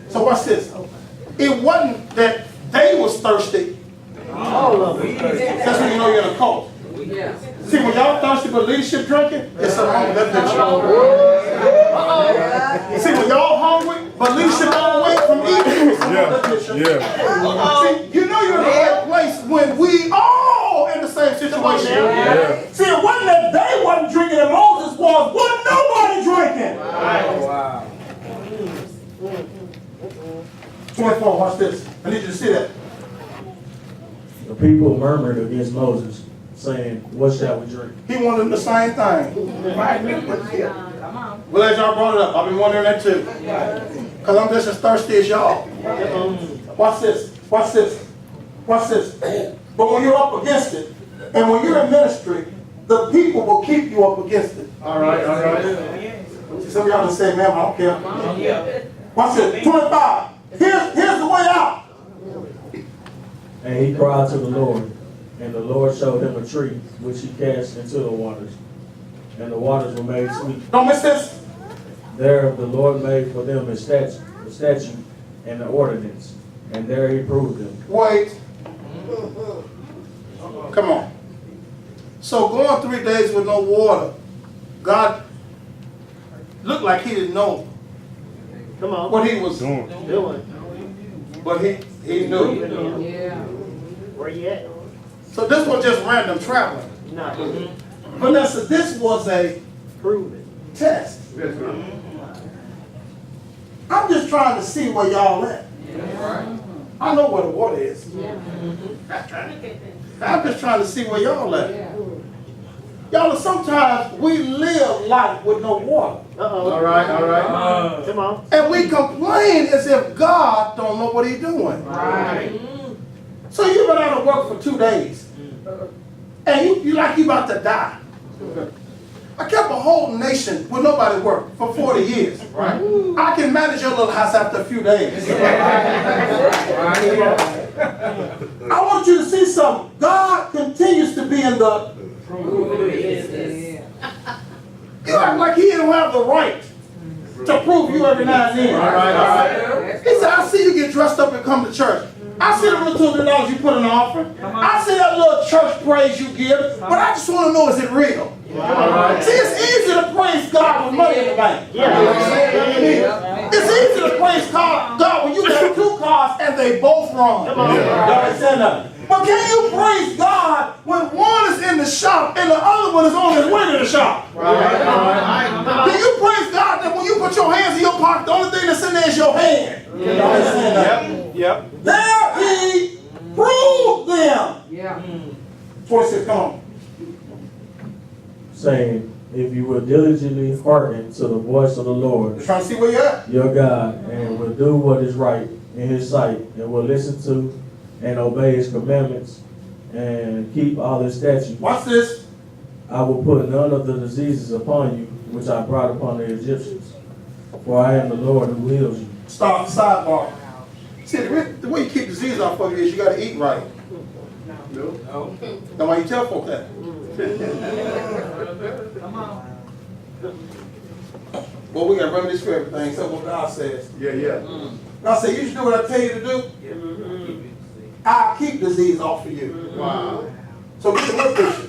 So watch this. It wasn't that they was thirsty. All of them. That's when you know you're in a cult. Yeah. See, when y'all thirsty for leadership drinking, there's something wrong with that picture. See, when y'all hungry, but leadership don't wait from eating, there's something wrong with that picture. See, you know you're in the right place when we all in the same situation. See, it wasn't that they wasn't drinking and Moses was, wasn't nobody drinking. Wow. 24, watch this. I need you to see that. The people murmured against Moses, saying, what shall we drink? He wanted the same thing. Come on. Glad y'all brought it up. I've been wondering that too. Because I'm just as thirsty as y'all. Watch this. Watch this. Watch this. But when you're up against it, and when you're in ministry, the people will keep you up against it. All right, all right. See, some of y'all just say, man, I don't care. Watch this. 25. Here's the way out. And he cried to the Lord, and the Lord showed him a tree, which he cast into the waters, and the waters were made sweet. Don't miss this. There the Lord made for them a statute and an ordinance, and there he proved them. Wait. Come on. So going 3 days with no water, God looked like he didn't know Come on. what he was Doing. but he knew. Yeah. Where you at? So this was just random traveling. No. Vanessa, this was a Prove it. test. I'm just trying to see where y'all at. I know where the water is. I'm just trying to see where y'all at. Y'all, sometimes we live life with no water. Uh-oh. All right, all right. Come on. And we complain as if God don't know what he's doing. Right. So you've been out of work for 2 days. And you like you about to die. I kept a whole nation with nobody work for 40 years. Right. I can manage your little house after a few days. I want you to see something. God continues to be in the You act like he don't have the right to prove you every now and then. All right, all right. He said, I see you get dressed up and come to church. I see the little $200 you put in the offering. I see that little church praise you give. But I just want to know, is it real? Right. See, it's easy to praise God with money in the bank. Yeah. It's easy to praise God when you got 2 cars and they both wrong. Y'all understand that? But can you praise God when one is in the shop and the other one is on his way to the shop? Can you praise God that when you put your hands in your pocket, the only thing that's in there is your hand? Y'all understand that? Yep. There he proved them. Yeah. 26, come on. Saying, if you will diligently hearken to the voice of the Lord, You're trying to see where you're at? your God, and will do what is right in his sight, and will listen to and obey his commandments, and keep all his statutes, Watch this. I will put none of the diseases upon you, which I brought upon the Egyptians. For I am the Lord who heals you. Stop, sidebar. See, the way you keep disease off of you is you got to eat right. No. That's why you tell folks that. Well, we got remedies for everything, except what God says. Yeah. God said, you should do what I tell you to do. I'll keep disease off of you. Wow. So get the word picture.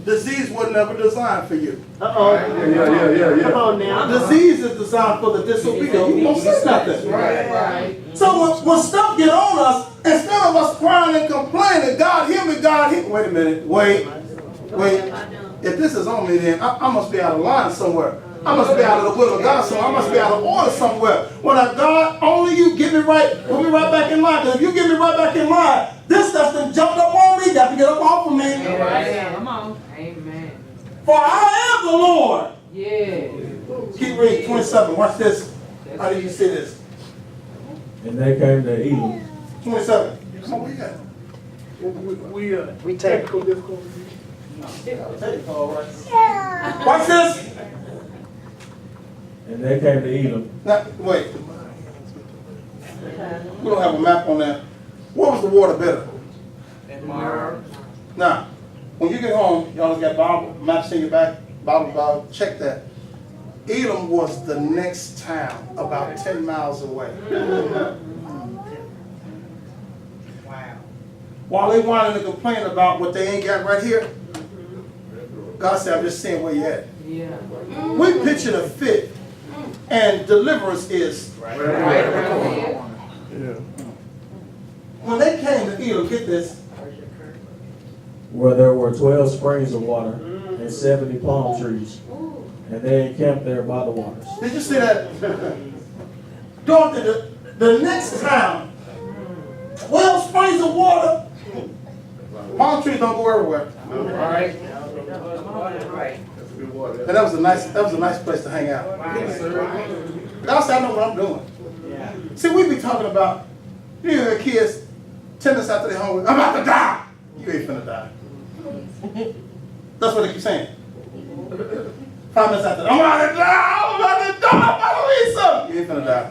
Disease was never designed for you. Yeah. Come on now. Disease is designed for the disobedient. You won't say nothing. Right. So when stuff get on us, instead of us crying and complaining, God heal me, God heal me. Wait a minute. Wait. If this is on me, then I must be out of line somewhere. I must be out of the will of God somewhere. I must be out of order somewhere. When God, only you get me right, put me right back in line. Because if you get me right back in line, this stuff done jumped up on me, got to get up off of me. Come on. Amen. For I am the Lord. Yeah. Keep reading, 27. Watch this. How do you see this? And they came to Elam. 27. Come on, where you at? We take Watch this. And they came to Elam. Now, wait. We don't have a map on that. What was the water better? Now, when you get home, y'all got Bible maps in your back, Bible, check that. Elam was the next town, about 10 miles away. Wow. While they wanted to complain about what they ain't got right here, God said, I'm just saying where you at. Yeah. We picture the fit, and deliverance is Right. when they came to Elam, get this, where there were 12 springs of water and 70 palm trees. And they encamped there by the waters. did you see that? Daughter, the next town, 12 springs of water, palm trees don't go everywhere. Right. And that was a nice place to hang out. God said, I know what I'm doing. See, we be talking about, you hear kids 10 minutes after they're hungry, I'm about to die. You ain't finna die. That's what they keep saying. 5 minutes after, I'm about to die, I'm about to eat something. You ain't finna die.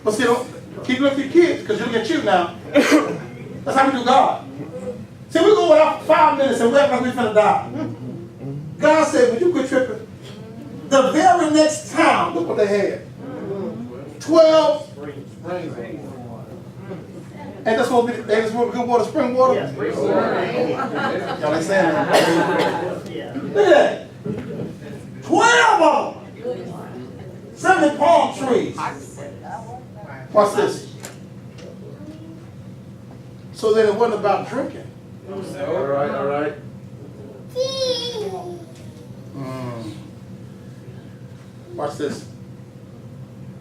But see, don't keep looking at your kids, because you'll get chewed now. That's how we do God. See, we go without 5 minutes and we act like we finna die. God said, would you quit tripping? The very next town, look what they had. 12 springs. And that's what they just want good water, spring water? Yeah, spring water. Y'all ain't saying that. Look at that. 12 of them. 70 palm trees. Watch this. So then it wasn't about drinking. All right. Watch this.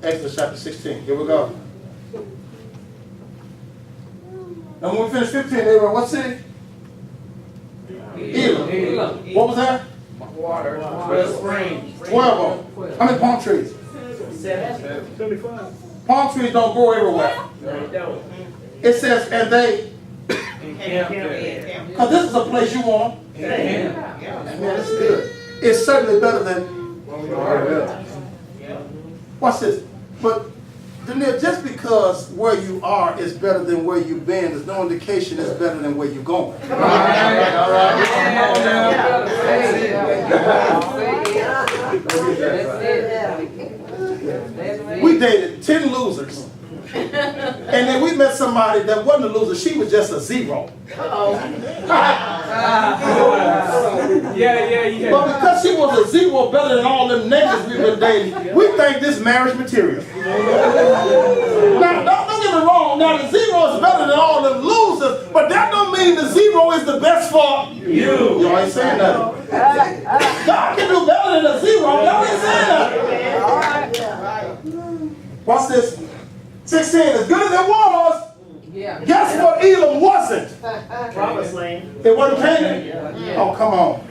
Exodus chapter 16. Here we go. And when we finish 15, they were what city? Elam. What was that? Water. 12 springs. 12 of them. How many palm trees? 75. Palm trees don't grow everywhere. They don't. It says, and they, Encamp. because this is a place you want. Encamp. Man, it's good. It's certainly better than, watch this. But Daniel, just because where you are is better than where you've been, there's no indication it's better than where you're going. All right. We dated 10 losers. And then we met somebody that wasn't a loser, she was just a zero. Yeah. But because she was a zero better than all them niggas we've been dating, we think this marriage material. Now, don't get me wrong, now the zero is better than all them losers, but that don't mean the zero is the best for you. Y'all ain't saying nothing. God can do better than a zero, y'all ain't saying nothing. Watch this. 16, as good as it was, guess what Elam wasn't? Promised land. It wasn't Canaan? Oh, come on.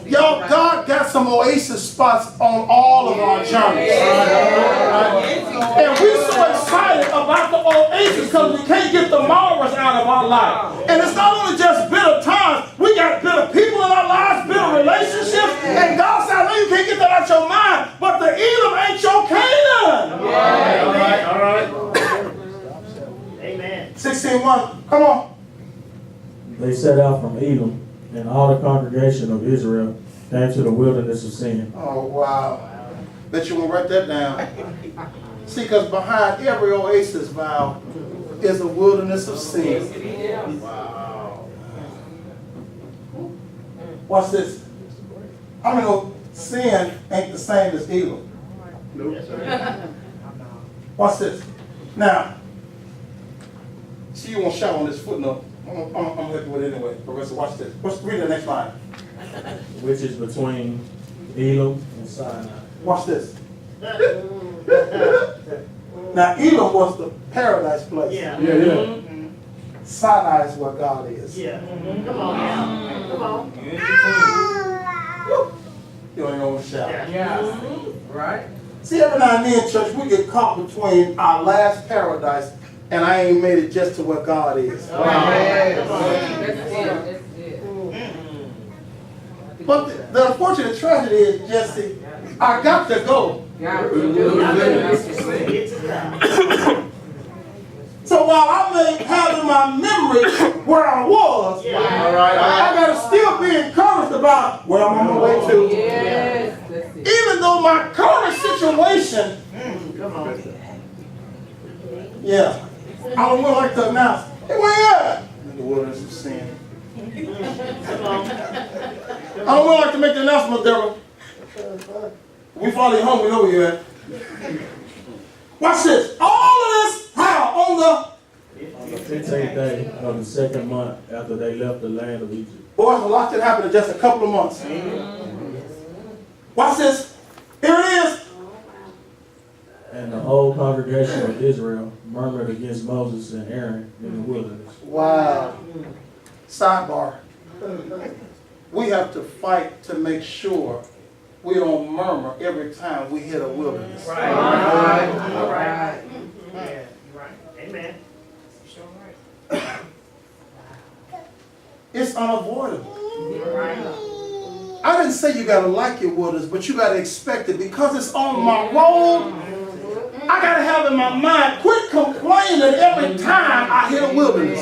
Y'all, God got some oasis spots on all of our journeys. And we're so excited about the oasis because we can't get the Maras out of our life. And it's not only just bitter times, we got bitter people in our lives, bitter relationships. And God said, I know you can't get that out your mind, but the Elam ain't your Canaan. All right. Amen. 16:1, come on. they set out from Edom, and all the congregation of Israel came to the wilderness of Sin. Oh, wow. Bet you want to write that down. See, because behind every oasis vow is a wilderness of sin. Wow. Watch this. I know sin ain't the same as evil. Nope. Watch this. Now, see, you won't shout on this footnote. I'm going to help you with it anyway. Professor, watch this. Read the next line. Which is between Elam and Sinai. Watch this. Now, Edom was the paradise place. Yeah. Sinai is where God is. Yeah. Come on now. Come on. You ain't gonna shout. Yeah. Right? See, every now and then, church, we get caught between our last paradise and I ain't made it just to where God is. But the unfortunate tragedy is, Jesse, I got to go. So while I may have in my memory where I was, I got to still be encouraged about where I'm on my way to. Even though my current situation, yeah, I don't like to announce, hey, where you at? In the wilderness of sin. I don't like to make the announcement, Deborah. We follow you home, we know where you're at. Watch this. All of this, how? On the 15th day of the second month after they left the land of Egypt. Boys, a lot can happen in just a couple of months. Watch this. Here it is. And the whole congregation of Israel murmured against Moses and Aaron in the wilderness. Wow. Sidebar. We have to fight to make sure we don't murmur every time we hit a wilderness. Right. All right. Yeah. Right. Amen. It's unavoidable. Right. I didn't say you gotta like your wilderness, but you gotta expect it because it's on my road. I gotta have in my mind, quit complaining every time I hit a wilderness.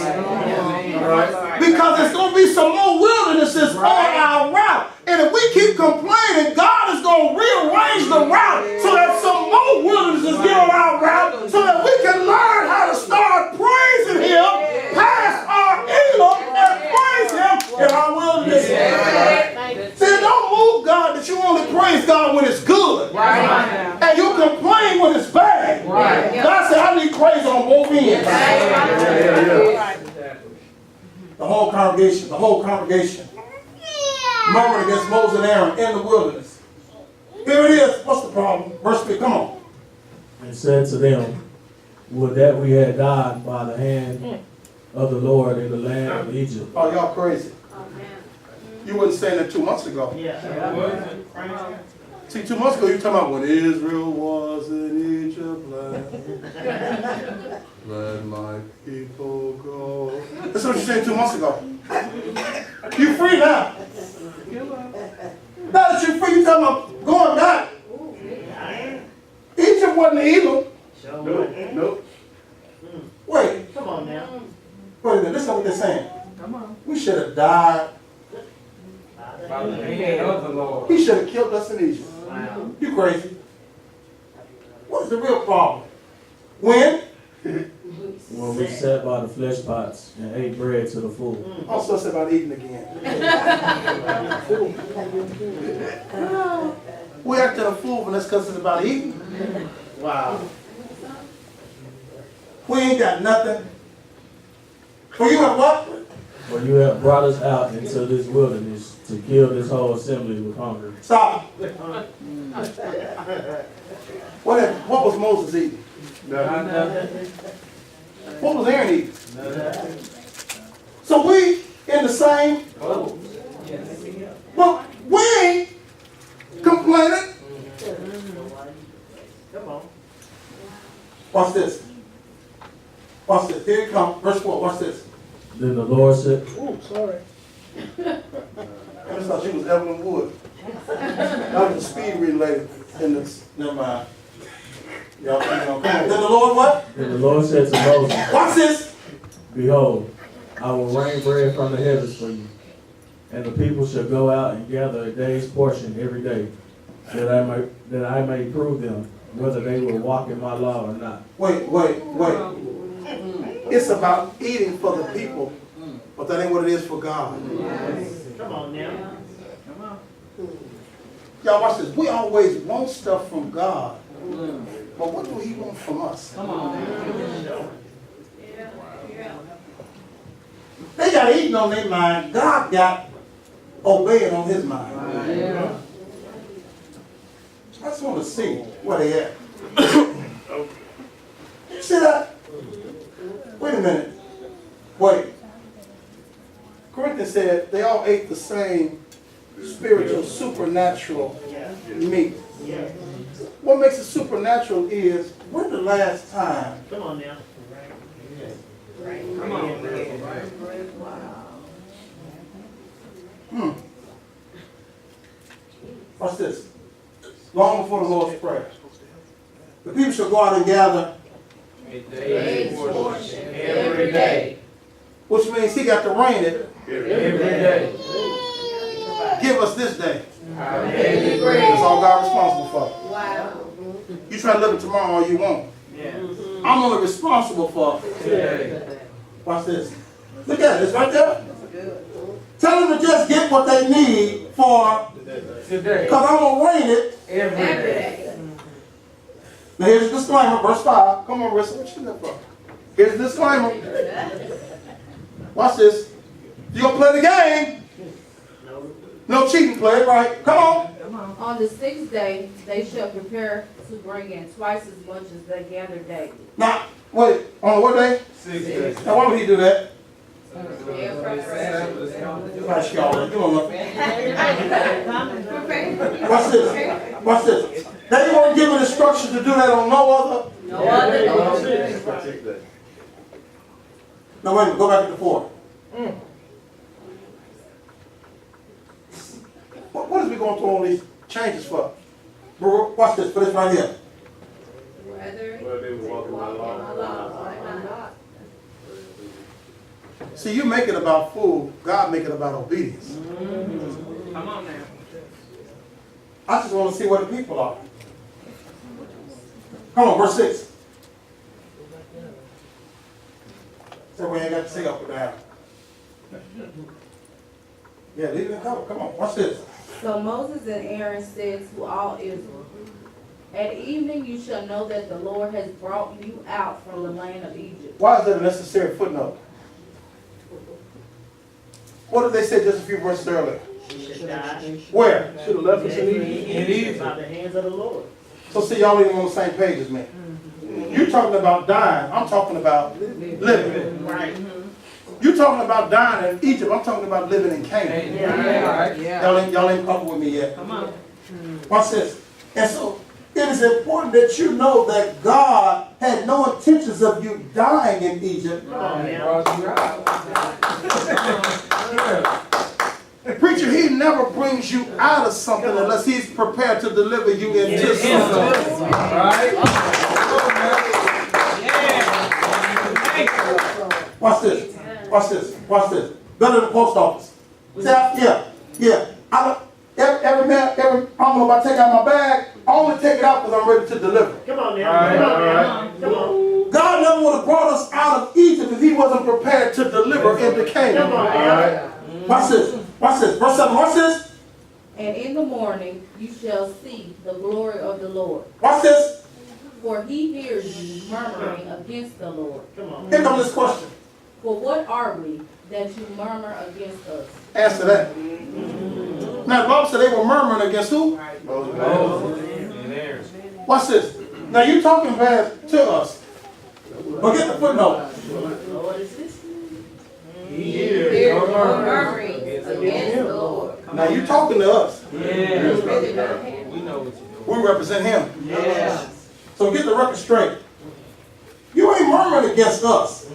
Because there's gonna be some more wildernesses on our route. And if we keep complaining, God is gonna rearrange the route so that some more wildernesses get on our route so that we can learn how to start praising Him past our Elam and praise Him in our wilderness. See, don't move God that you only praise God when it's good. And you complain when it's bad. God said, I need praise on both ends. The whole congregation murmured against Moses and Aaron in the wilderness. Here it is. What's the problem? Verse 3, come on. And said to them, would that we had died by the hand of the Lord in the land of Egypt. Oh, y'all crazy. You wasn't saying that 2 months ago. See, 2 months ago you were talking about when Israel was in Egypt land. Let my people go. That's what you said 2 months ago. You free now. Now that you're free, you're talking about going back. Egypt wasn't Edom. Nope. Wait. Come on now. Wait a minute, this is what they're saying. We should have died. He should have killed us in Egypt. You crazy. What is the real problem? When we sat by the flesh pots and ate bread to the full. Also said about eating again. We acted a fool when that's because it's about eating. Wow. We ain't got nothing. For you have what? For you have brought us out into this wilderness to kill this whole assembly with hunger. Stop. What was Moses eating? What was Aaron eating? So we in the same. But we ain't complaining. Come on. Watch this. Watch this. Here it comes. Verse 4. Watch this. Then the Lord said, Ooh, sorry. I just thought she was Evelyn Wood. That was a speed relay in this. Never mind. Y'all, come on. Then the Lord what? Then the Lord said to Moses, Watch this. behold, I will rain bread from the heavens for you. And the people shall go out and gather a day's portion every day, that I may prove them whether they will walk in my law or not. Wait. It's about eating for the people, but that ain't what it is for God. Come on now. Y'all watch this. We always want stuff from God, but what do He want from us? Come on now. They got eating on their mind. God got obeying on His mind. I just want to see where they at. You see that? Wait a minute. Wait. Quintant said they all ate the same spiritual, supernatural meat. What makes it supernatural is, when the last time Come on now. Watch this. Long before the Lord's Prayer. The people shall go out and gather, Every day. which means He got to reign it. Every day. Give us this day. Our daily bread. That's all God responsible for. Wow. You try to live it tomorrow all you want. I'm only responsible for Today. Watch this. Look at it. It's right there. Tell them to just get what they need for, Today. because I'm going to reign it. Every day. Now here's the disclaimer, verse 5. Come on, Rissa, what you look for? Here's the disclaimer. Watch this. You going to play the game? No cheating, play it right. Come on. On the sixth day, they shall prepare to bring in twice as much as they gather daily. Now, wait, on what day? 6 days. Now why would he do that? Yeah, Gosh, y'all, you don't know. Watch this. Watch this. They weren't given instructions to do that on no other. no other day. Now wait a minute, go back to the 4. What is we going through all these changes for? Watch this, put this right here. See, you make it about food, God make it about obedience. Come on now. I just want to see where the people are. Come on, verse 6. So we ain't got to say up or down. Yeah, leave it in cover. Come on, watch this. So Moses and Aaron said to all Israel, at evening you shall know that the Lord has brought you out from the land of Egypt. Why is that a necessary footnote? What did they say just a few verses earlier? Where? Should have left us in Egypt. By the hands of the Lord. So see, y'all ain't on the same page as me. You're talking about dying. I'm talking about living. Right. You're talking about dying in Egypt. I'm talking about living in Canaan. Y'all ain't comfortable with me yet. Come on. Watch this. And so it is important that you know that God had no intentions of you dying in Egypt. Preacher, He never brings you out of something unless He's prepared to deliver you into something. Watch this. Watch this. Watch this. Go to the post office. Yeah. Every man, I'm about to take out my bag. I only take it out because I'm ready to deliver. Come on now. Come on. God never would have brought us out of Egypt if He wasn't prepared to deliver into Canaan. Come on now. Watch this. Watch this. Verse 7. Watch this. And in the morning you shall see the glory of the Lord. Watch this. For He hears you murmuring against the Lord. Come on. Here comes this question. For what are we that you murmur against us? Answer that. Now the Bible said they were murmuring against who? Watch this. Now you talking bad to us. But get the footnote. Lord, is this? Hear you murmuring against the Lord. Now you talking to us. We know what you're We represent Him. doing. So get the record straight. You ain't murmuring against us.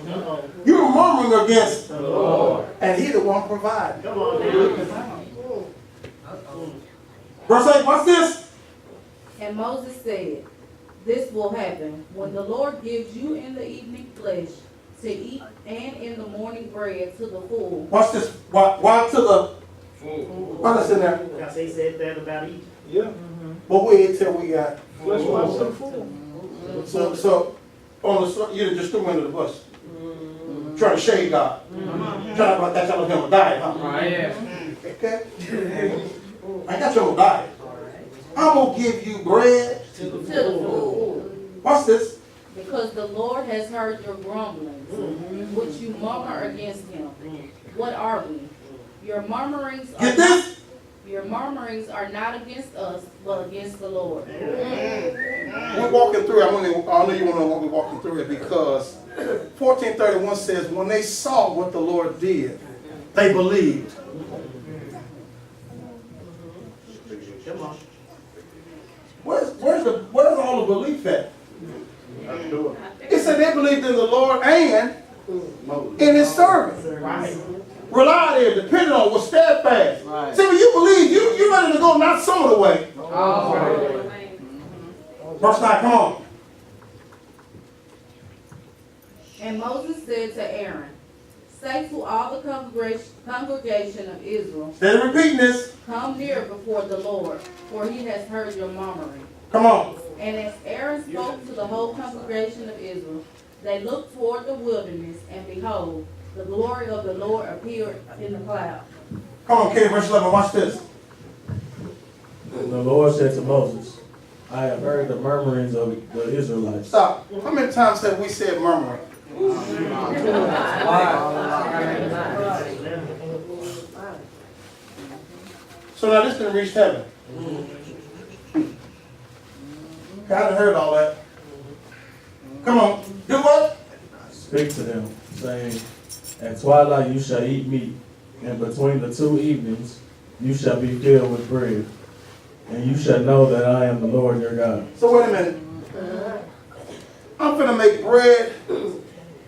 You're murmuring against The Lord. and He the one providing. Come on now. Verse 8, watch this. And Moses said, this will happen when the Lord gives you in the evening flesh to eat, and in the morning bread to the full. Watch this. Why to the why that's in there? Because they said that about Egypt. Yeah. But wait till we got flesh wise to the full. So on the you just threw under the bus. Trying to shade God. Trying to about that y'all him a diet, huh? Okay. I got your diet. I'm gonna give you bread To the full. Watch this. Because the Lord has heard your grumblings, which you murmur against him. What are we? Your murmurings are Get this? Your murmurings are not against us, but against the Lord. We're walking through. I know you want to know why we're walking through it, because 1431 says when they saw what the Lord did, they believed. Come on. Where's all the belief at? It said they believed in the Lord and in his servant. Right. Relied in, depended on, was steadfast. Right. See, when you believe, you're ready to go not some of the way. Verse 9, come on. And Moses said to Aaron, say to all the congregation of Israel, Instead of repeating this, come near before the Lord, for he has heard your murmuring. come on. And as Aaron spoke to the whole congregation of Israel, they looked toward the wilderness, and behold, the glory of the Lord appeared in the cloud. Come on, kid, verse 11, watch this. And the Lord said to Moses, I have heard the murmurings of the Israelites. Stop. How many times have we said murmuring? So now this didn't reach heaven. God heard all that. Come on, do what? Speak to them, saying, at twilight you shall eat meat, and between the two evenings you shall be filled with bread. And you shall know that I am the Lord your God. So wait a minute. I'm going to make bread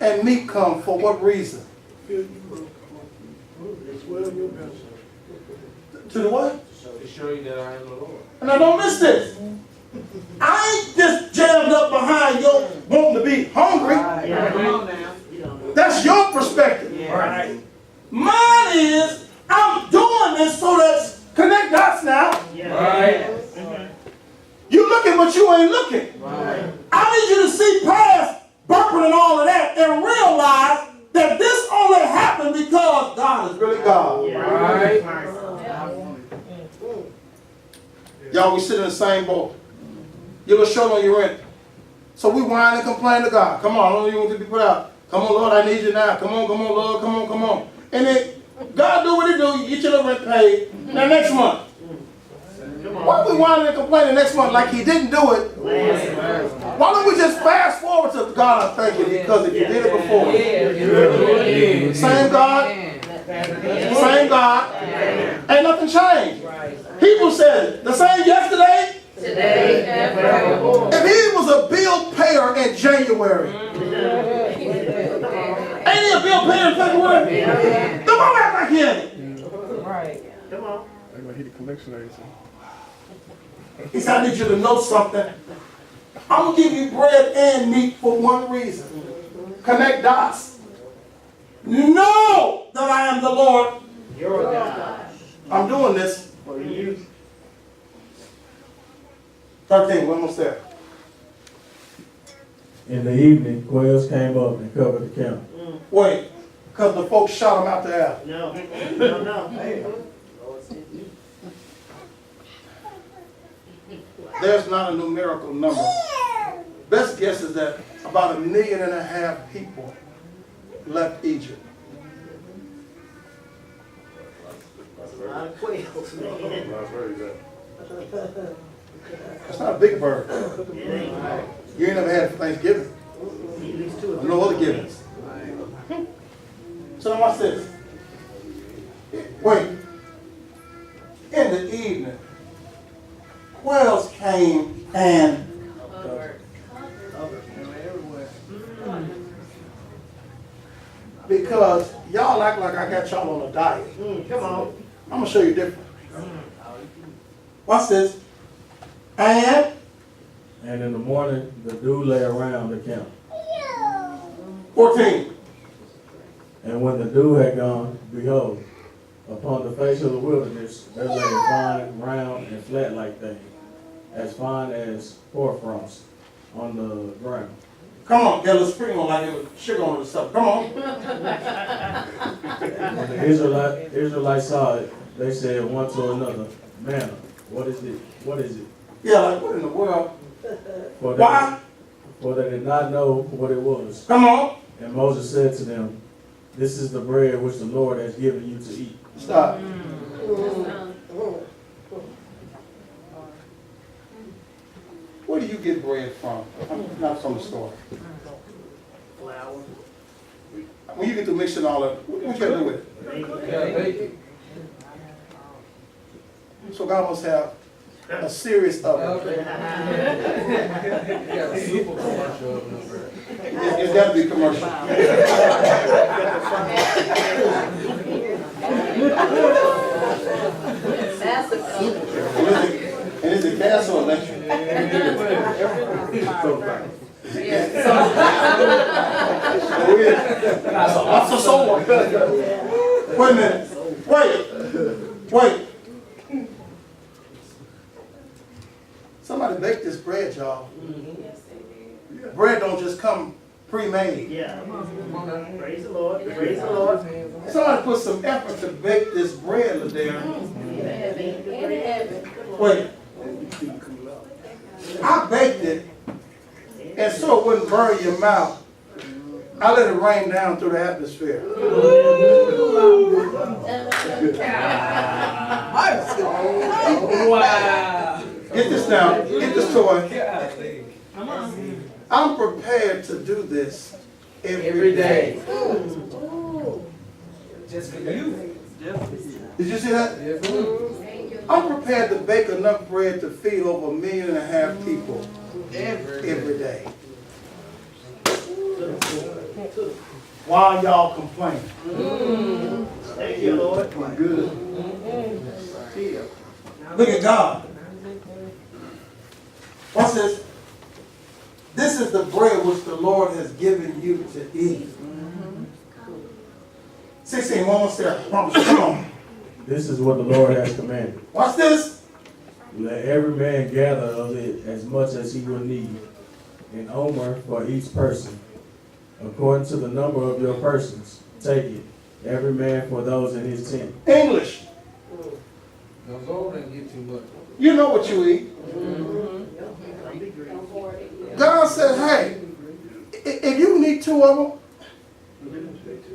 and meat come for what reason? To the what? To show you that I am the Lord. And I don't miss this. I ain't just jammed up behind your wanting to be hungry. Come on now. That's your perspective. Right. Mine is, I'm doing this so that connect dots now. Right. You looking, but you ain't looking. Right. I need you to see past burping and all of that and realize that this only happened because God is really God. Right. Y'all, we sit in the same boat. You're a little short on your rent. So we whine and complain to God. Come on, I don't even want to be put out. Come on, Lord, I need you now. Come on, Lord, come on. And then God do what he do. You get your little rent paid. Now next month. Why are we whining and complaining next month like he didn't do it? Why don't we just fast forward to God, I thank you, because if you did it before. Same God. Same God. Ain't nothing changed. People said the same yesterday. Today, If he was a bill payer in January, ain't he a bill payer in February? Come on, act like he ain't. Come on. They're gonna hit the collection agency. He said, I need you to know something. I'm going to give you bread and meat for one reason. Connect dots. Know that I am the Lord. Your God. I'm doing this. For you. 13, we're almost there. In the evening, quails came up and covered the camp. Wait, because the folks shot him out the air. No. There's not a numerical number. Best guess is that about 1.5 million people left Egypt. That's a lot of quails, man. It's not a big bird. It ain't right. You ain't never had it for Thanksgiving. At least 2 or Or 3. no other givings. So now watch this. Wait. In the evening, quails came and because y'all act like I got y'all on a diet. Come on. I'm gonna show you different. Watch this. And And in the morning, the dew lay around the camp. 14. And when the dew had gone, behold, upon the face of the wilderness there lay fine, round, and flat-like thing, as fine as hoarfrost on the ground. Come on, get a little spring on like it was sugar on it or something. Come on. When the Israelites saw it, they said one to another, "Manna, what is it? What is it?" Yeah, like what in the world? For Why? For they did not know what it was. Come on. And Moses said to them, "This is the bread which the Lord has given you to eat." Stop. Where do you get bread from? Not from the store. Flour. When you get to mixing all that, what you gotta do with it? So God must have a series of it. It's got to be commercial. And is it gas or electric? What's the soul? Wait a minute. Wait. Somebody baked this bread, y'all. Bread don't just come pre-made. Yeah. Praise the Lord. Praise the Lord. Somebody put some effort to bake this bread, there. Wait. I baked it, and so it wouldn't burn your mouth. I let it rain down through the atmosphere. Wow. Get this now. Get this toy. I'm prepared to do this every day. Just for you. Did you see that? I'm prepared to bake enough bread to feed over 1.5 million people every day. Why y'all complaining? Thank you, Lord. Good. Look at God. Watch this. This is the bread which the Lord has given you to eat. 16, one more step. Come on. This is what the Lord has commanded. Watch this. Let every man gather of it as much as he will need, an omer for each person, according to the number of your persons. Take it, every man for those in his tent. English. Those old didn't get too much. You know what you eat. God said, hey, if you need 2 of them,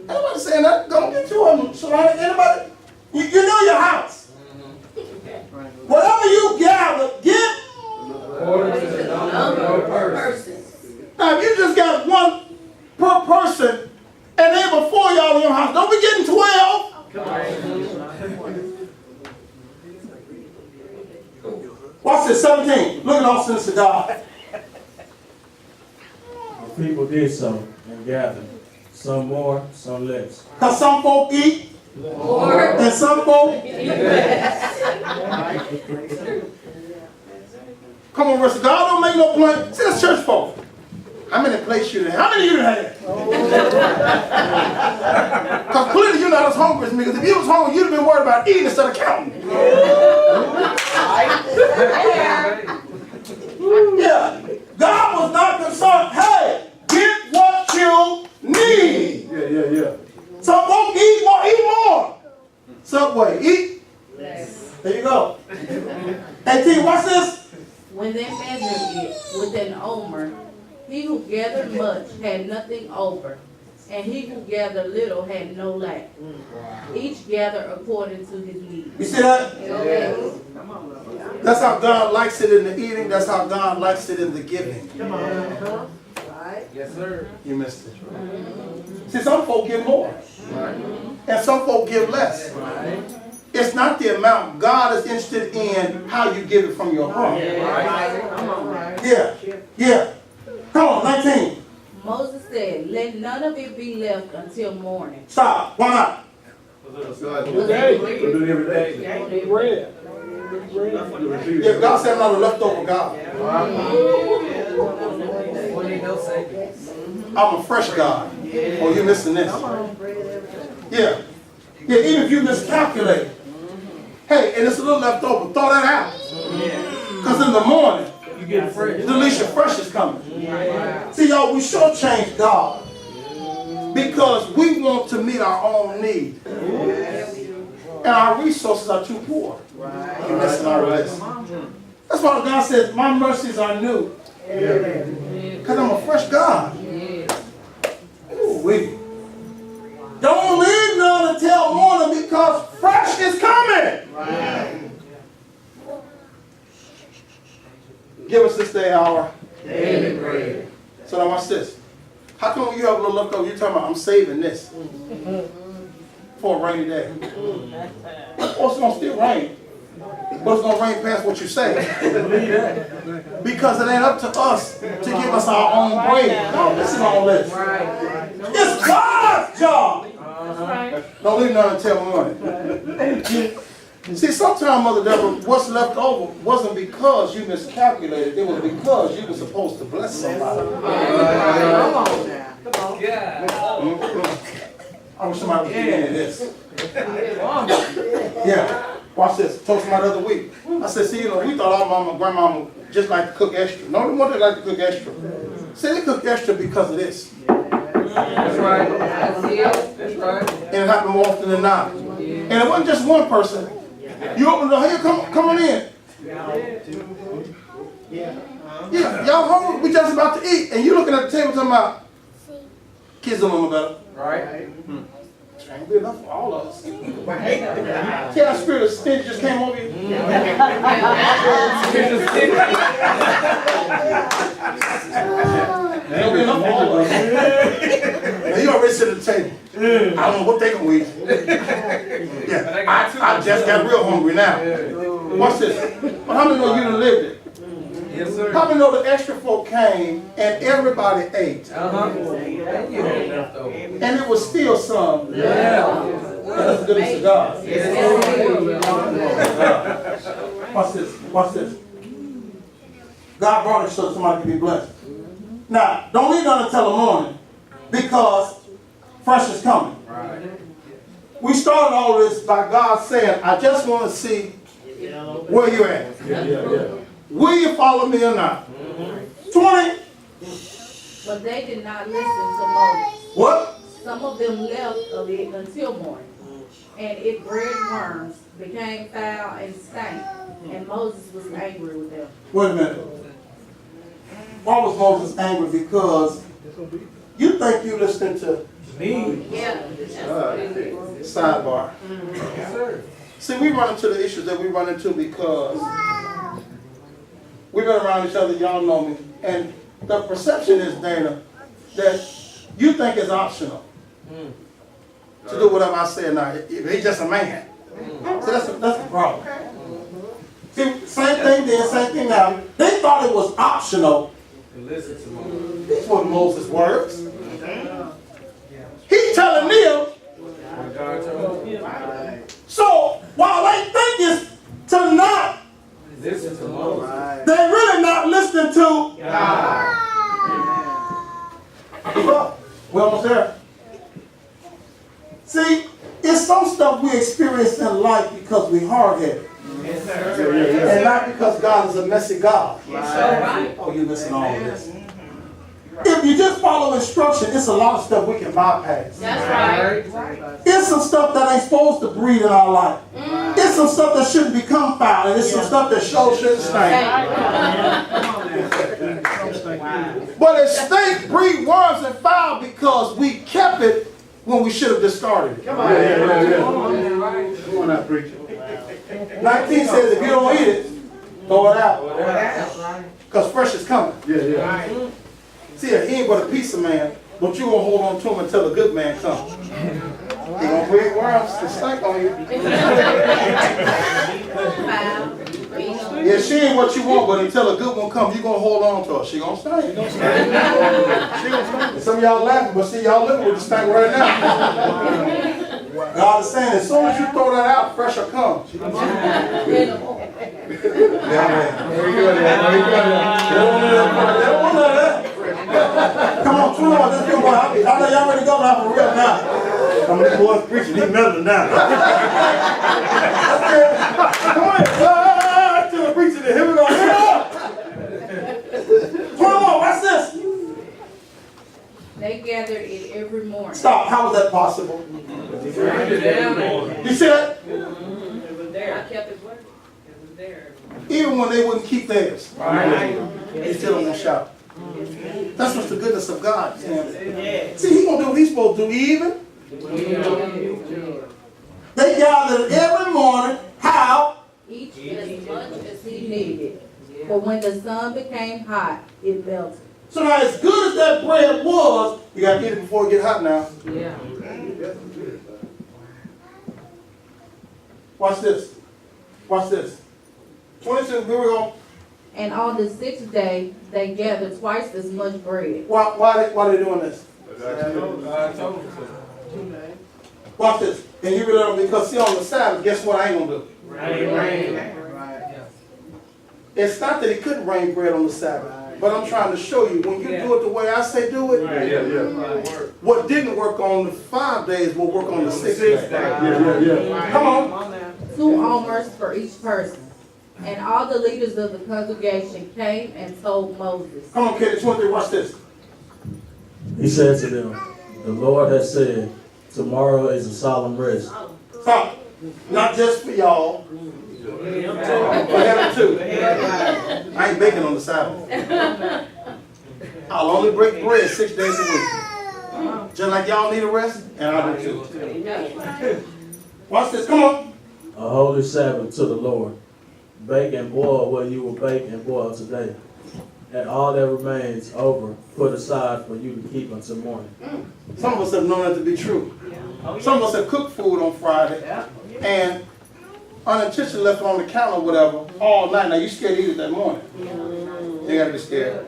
anybody saying that? Don't get 2 of them. Surrounding anybody? You know your house. Whatever you gather, get. According to the number of persons. Now, if you just got 1 per person, and they before y'all in your house, don't be getting 12. Watch this, 17. Look at all sins of God. The people did so and gathered, some more, some less. Because some folk eat, and some folk eat less. Come on, Rusty. God don't make no plan. See, that's church folk. How many plates you had? How many you had? Because clearly you're not as hungry as me. Because if you was hungry, you'd have been worried about eating instead of counting. Yeah. God was not concerned. Hey, get what you need. Yeah. Some folk eat more. Subway, eat. There you go. Hey, T, watch this. When they measured it with an omer, he who gathered much had nothing over, and he who gathered little had no lack. Each gathered according to his need. You see that? Yes. That's how God likes it in the eating. That's how God likes it in the giving. Yes, sir. You missed it. See, some folk give more. And some folk give less. It's not the amount. God is interested in how you give it from your heart. Yeah. Come on, 19. Moses said, let none of it be left until morning. Stop. Why not? Yeah, God said I'm not a leftover God. I'm a fresh God. Oh, you're missing this. Yeah. Yeah, even if you miscalculate. Hey, and it's a little left over, throw that out. Because in the morning, the least your fresh is coming. See, y'all, we shortchange God because we want to meet our own need. And our resources are too poor. You're missing our list. That's why God says, my mercies are new. Because I'm a fresh God. Ooh-wee. Don't leave none until morning because fresh is coming. Give us this day our daily bread. So now watch this. How come when you have a little leftover, you're talking about, I'm saving this for a rainy day? Of course it's going to still rain. But it's going to rain past what you say. Because it ain't up to us to give us our own bread. Don't listen to all this. It's God's job. Don't leave none until morning. See, sometimes, Mother Deborah, what's left over wasn't because you miscalculated. It was because you were supposed to bless somebody. Come on now. I wish somebody was getting into this. Yeah. Watch this. Told somebody the other week. I said, see, you know, we thought our mama and grandmama just like to cook extra. No, they want to like to cook extra. See, they cook extra because of this. That's right. That's right. And it happened more often than not. And it wasn't just one person. You open the door, hey, come on in. Yeah, y'all home, we just about to eat. And you looking at the table talking about, kids don't know better. Right. Ain't be enough for all of us. See how spirit of stench just came over you? Ain't be enough for all of us. Now you already sit at the table. I don't know what they gonna eat. Yeah, I just got real hungry now. Watch this. But how many know you done lived it? Yes, sir. How many know the extra folk came and everybody ate? And it was still some. That's the goodness of God. Watch this. Watch this. God brought it so somebody can be blessed. Now, don't leave none until the morning because fresh is coming. We started all this by God saying, I just want to see where you're at. Will you follow me or not? 20. But they did not listen to Moses. What? Some of them left of it until morning. And it bred worms, became foul and stank. And Moses was angry with them. Wait a minute. Why was Moses angry? Because you think you listening to me? Yeah. Sidebar. See, we run into the issues that we run into because we've been around each other, y'all know me, and the perception is, Dana, that you think it's optional to do whatever I say or not. He's just a man. See, that's the problem. See, same thing then, same thing now. They thought it was optional. These weren't Moses' words. He's telling them. So, while they think it's to not, they're really not listening to God. We're almost there. See, it's some stuff we experience in life because we're hard-headed. And not because God is a messy God. Oh, you listen to all of this. If you just follow instruction, it's a lot of stuff we can bypass. That's right. It's some stuff that ain't supposed to breathe in our life. It's some stuff that shouldn't become foul, and it's some stuff that sure shouldn't stink. But it stink, breathe worms, and foul because we kept it when we should have just started it. Come on. Come on out, preacher. 19 says if you don't eat it, throw it out. Because fresh is coming. See, he ain't but a piece of man, but you gonna hold on to him until a good man comes. He gonna breathe worms to stink on you. Yeah, she ain't what you want, but until a good one comes, you gonna hold on to her. She gonna stink. She gonna stink. Some of y'all laughing, but see, y'all living with the stank right now. God is saying, as soon as you throw that out, fresh will come. Come on, 21, let's get one. I know y'all ready to go now for real now? Some of these boys preaching, he melting now. Come on, to the preacher, here we go. Here we go. 21, watch this. They gathered it every morning. Stop, how was that possible? You see that? It was there. I kept his word. It was there. Even when they wouldn't keep theirs, Right. they still don't shout. That's what's the goodness of God. Yeah. See, he gonna do what he's supposed to do even. They gathered every morning. How? Each as much as he needed. For when the sun became hot, it melted. So now as good as that bread was, you gotta eat it before it get hot now. Yeah. Watch this. Watch this. 22, here we go. And on the sixth day, they gathered twice as much bread. Why they doing this? Watch this. And you really don't, because see on the Sabbath, guess what I ain't gonna do? Right. It's not that he couldn't rain bread on the Sabbath, but I'm trying to show you, when you do it the way I say do it, what didn't work on the 5 days will work on the 6th day. Come on. 2 omers for each person. And all the leaders of the congregation came and told Moses. Come on, kid, 23, watch this. He said to them, the Lord has said, tomorrow is a solemn rest. Stop. Not just for y'all, for heaven too. I ain't baking on the Sabbath. I'll only break bread 6 days a week. Just like y'all need a rest, and I do too. Watch this, come on. A holy Sabbath to the Lord. Bake and boil what you will bake and boil today. And all that remains over, put aside for you to keep until morning. Some of us have known that to be true. Some of us have cooked food on Friday and unintentionally left it on the counter or whatever all night. Now you scared to eat it that morning. You gotta be scared.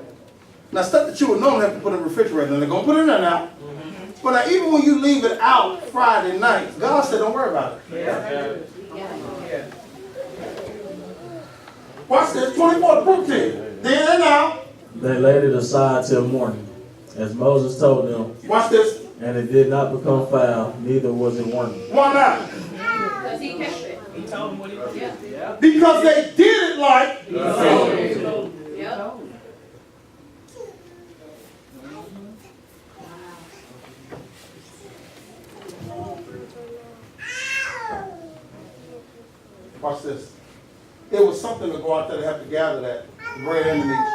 Now stuff that you would normally have to put in the refrigerator, and they're gonna put it in there now. But now even when you leave it out Friday night, God said don't worry about it. Watch this, 24 to prove to you. Then and now. They laid it aside till morning, as Moses told them, Watch this. and it did not become foul, neither was it wormy. Why not? Because he kept it. He told him what he was doing. Because they did it like. Yep. Watch this. It was something to go out there to have to gather that bread and the meat.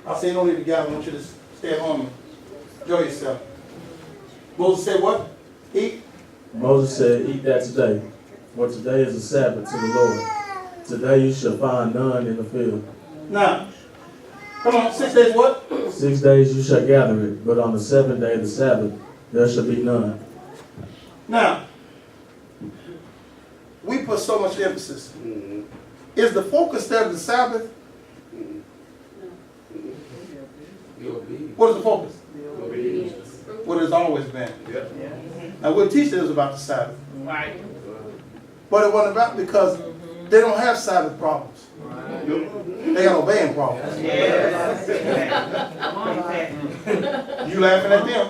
I say you don't need to gather. I want you to stay at home and enjoy yourself. Moses said what? Eat. Moses said, eat that today, for today is a Sabbath to the Lord. Today you shall find none in the field. Now, come on, 6 days what? 6 days you shall gather it, but on the 7th day, the Sabbath, there shall be none. Now, we put so much emphasis. Is the focus there the Sabbath? What is the focus? What it's always been. Now we'll teach this about the Sabbath. Right. But it wasn't about because they don't have Sabbath problems. They got obeying problems. You laughing at them?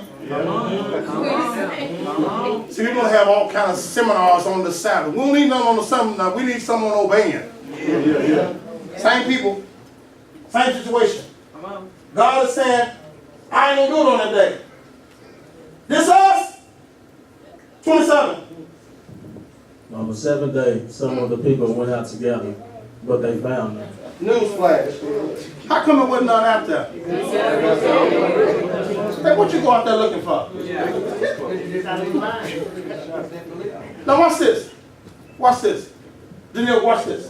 See, we're going to have all kind of seminars on the Sabbath. We don't need none on the Sabbath now. We need someone obeying. Same people, same situation. God is saying, I ain't going to do it on that day. This us? 27. On the 7th day, some of the people went out together, but they found none. Newsflash. How come it wasn't none out there? Hey, what you go out there looking for? Now watch this. Watch this. Daniel, watch this.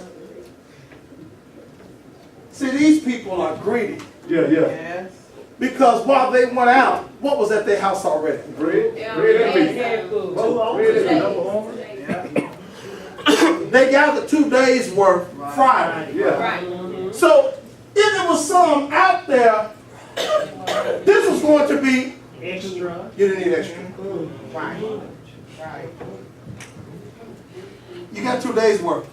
See, these people are greedy. Yes. Because while they went out, what was at their house already? Bread and meat. They gathered 2 days worth Friday. Right. So if there was some out there, this was going to be Extra. You didn't need extra. Right. You got 2 days worth.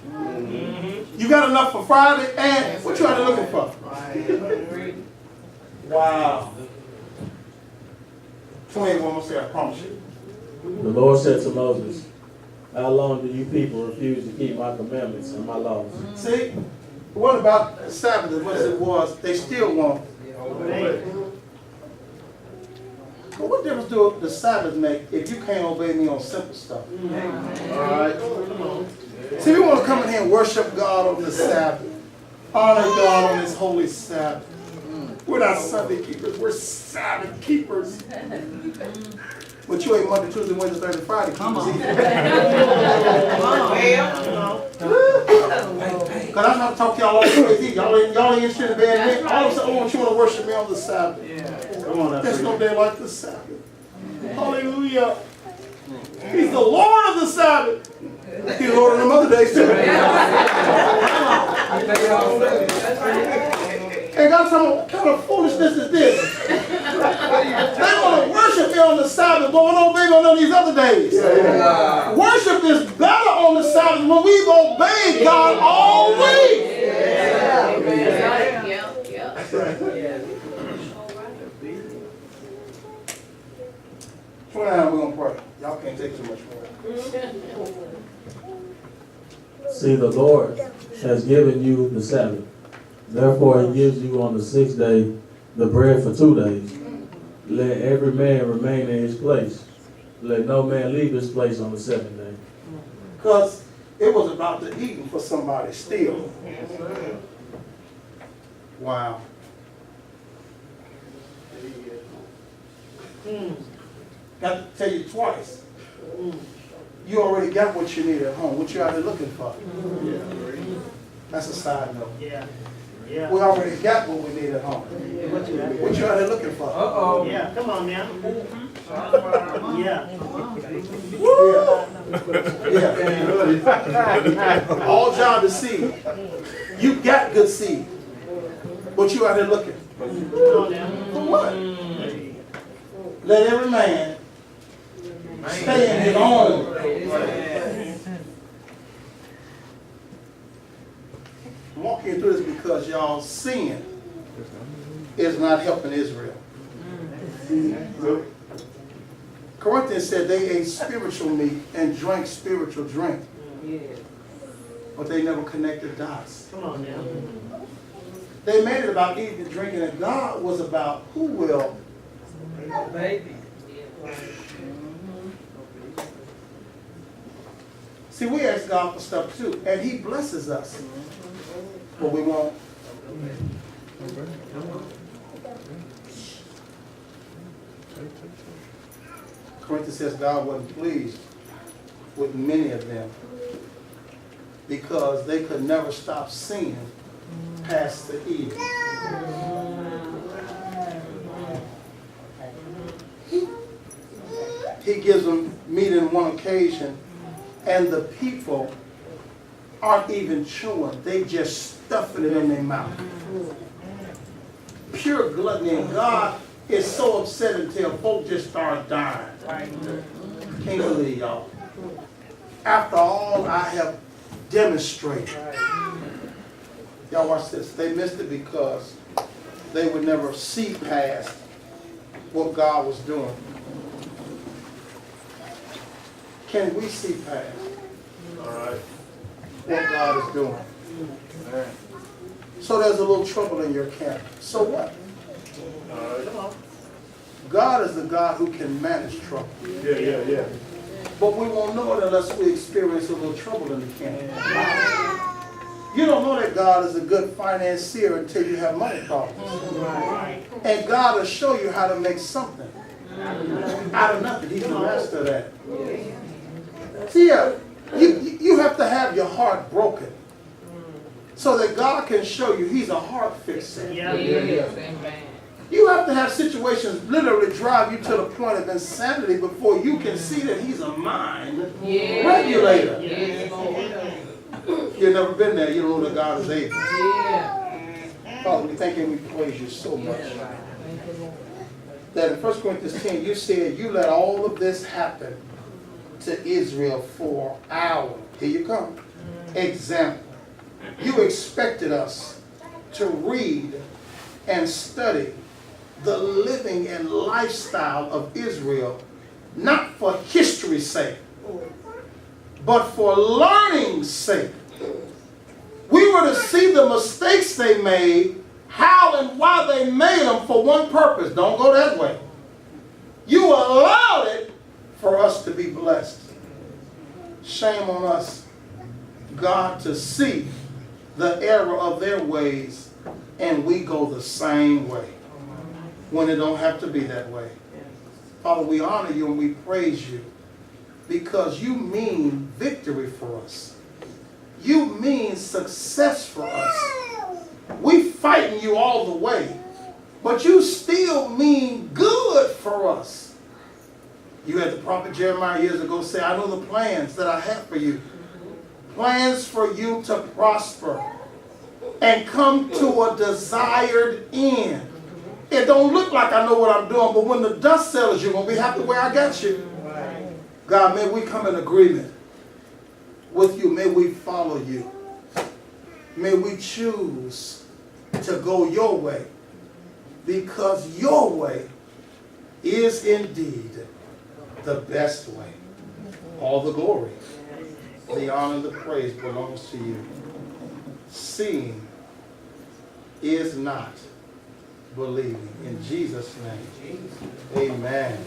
You got enough for Friday, and what you are looking for? Wow. 28, one more say, I promise you. The Lord said to Moses, how long do you people refuse to keep my commandments and my laws? See, what about the Sabbath as much as it was, they still won't obey. But what difference do the Sabbath make if you can't obey me on simple stuff? All right? See, we want to come in here and worship God on the Sabbath. Honor God on His holy Sabbath. We're not Sunday keepers, we're Sabbath keepers. But you ain't Monday, Tuesday, Wednesday, Thursday, Friday keepers either. Because I'm not talking to y'all all the crazy. Y'all ain't interested in being me. All of a sudden, I want you to worship me on the Sabbath. Come on, there's no day like the Sabbath. Hallelujah. He's the Lord of the Sabbath. He's the Lord of them other days too. And God told me, what kind of foolishness is this? They want to worship me on the Sabbath, but we don't obey me on these other days. Worship is better on the Sabbath when we've obeyed God all week. Well, we're going to pray. Y'all can't take too much more. See, the Lord has given you the Sabbath. Therefore, He gives you on the 6th day the bread for 2 days. Let every man remain in his place. Let no man leave his place on the 7th day. Because it was about the eating for somebody still. Wow. Got to tell you twice. You already got what you need at home. What you out there looking for? That's a side note. Yeah. We already got what we need at home. What you out there looking for? Yeah, come on now. Yeah. Yeah. All job is seed. You got good seed. But you out there looking. For what? Let every man stay in his own. I'm walking through this because y'all sin is not helping Israel. Corinthians said they ate spiritual meat and drank spiritual drink. But they never connected dots. Come on now. They made it about eating and drinking, and God was about who will. See, we ask God for stuff too, and He blesses us. But we won't. Corinthians says God wasn't pleased with many of them because they could never stop sinning past the evil. He gives them meat on one occasion, and the people aren't even chewing. They just stuffing it in their mouth. Pure gluttony. And God is so upset until folk just start dying. Can't believe y'all. After all I have demonstrated. Y'all watch this. They missed it because they would never see past what God was doing. Can we see past what God is doing? So there's a little trouble in your camp. So what? God is the God who can manage trouble. Yeah. But we won't know it unless we experience a little trouble in the camp. You don't know that God is a good financier until you have money problems. And God will show you how to make something out of nothing. He's the master of that. See, you have to have your heart broken so that God can show you He's a heart fixer. You have to have situations literally drive you to the point of insanity before you can see that He's a mind regulator. You've never been there, you don't know that God is able. Father, we thank you and we praise you so much. That in 1 Corinthians 10, you said you let all of this happen to Israel for our, here you come, example. You expected us to read and study the living and lifestyle of Israel, not for history's sake, but for learning's sake. We were to see the mistakes they made, how and why they made them for one purpose. Don't go that way. You allowed it for us to be blessed. Shame on us, God, to see the error of their ways and we go the same way when it don't have to be that way. Father, we honor you and we praise you because you mean victory for us. You mean success for us. We fighting you all the way, but you still mean good for us. You had the prophet Jeremiah years ago say, I know the plans that I have for you. Plans for you to prosper and come to a desired end. It don't look like I know what I'm doing, but when the dust settles, you're going to be happy where I got you. God, may we come in agreement with you. May we follow you. May we choose to go your way, because your way is indeed the best way. All the glory, the honor, the praise belongs to you. Seeing is not believing. In Jesus' name, amen.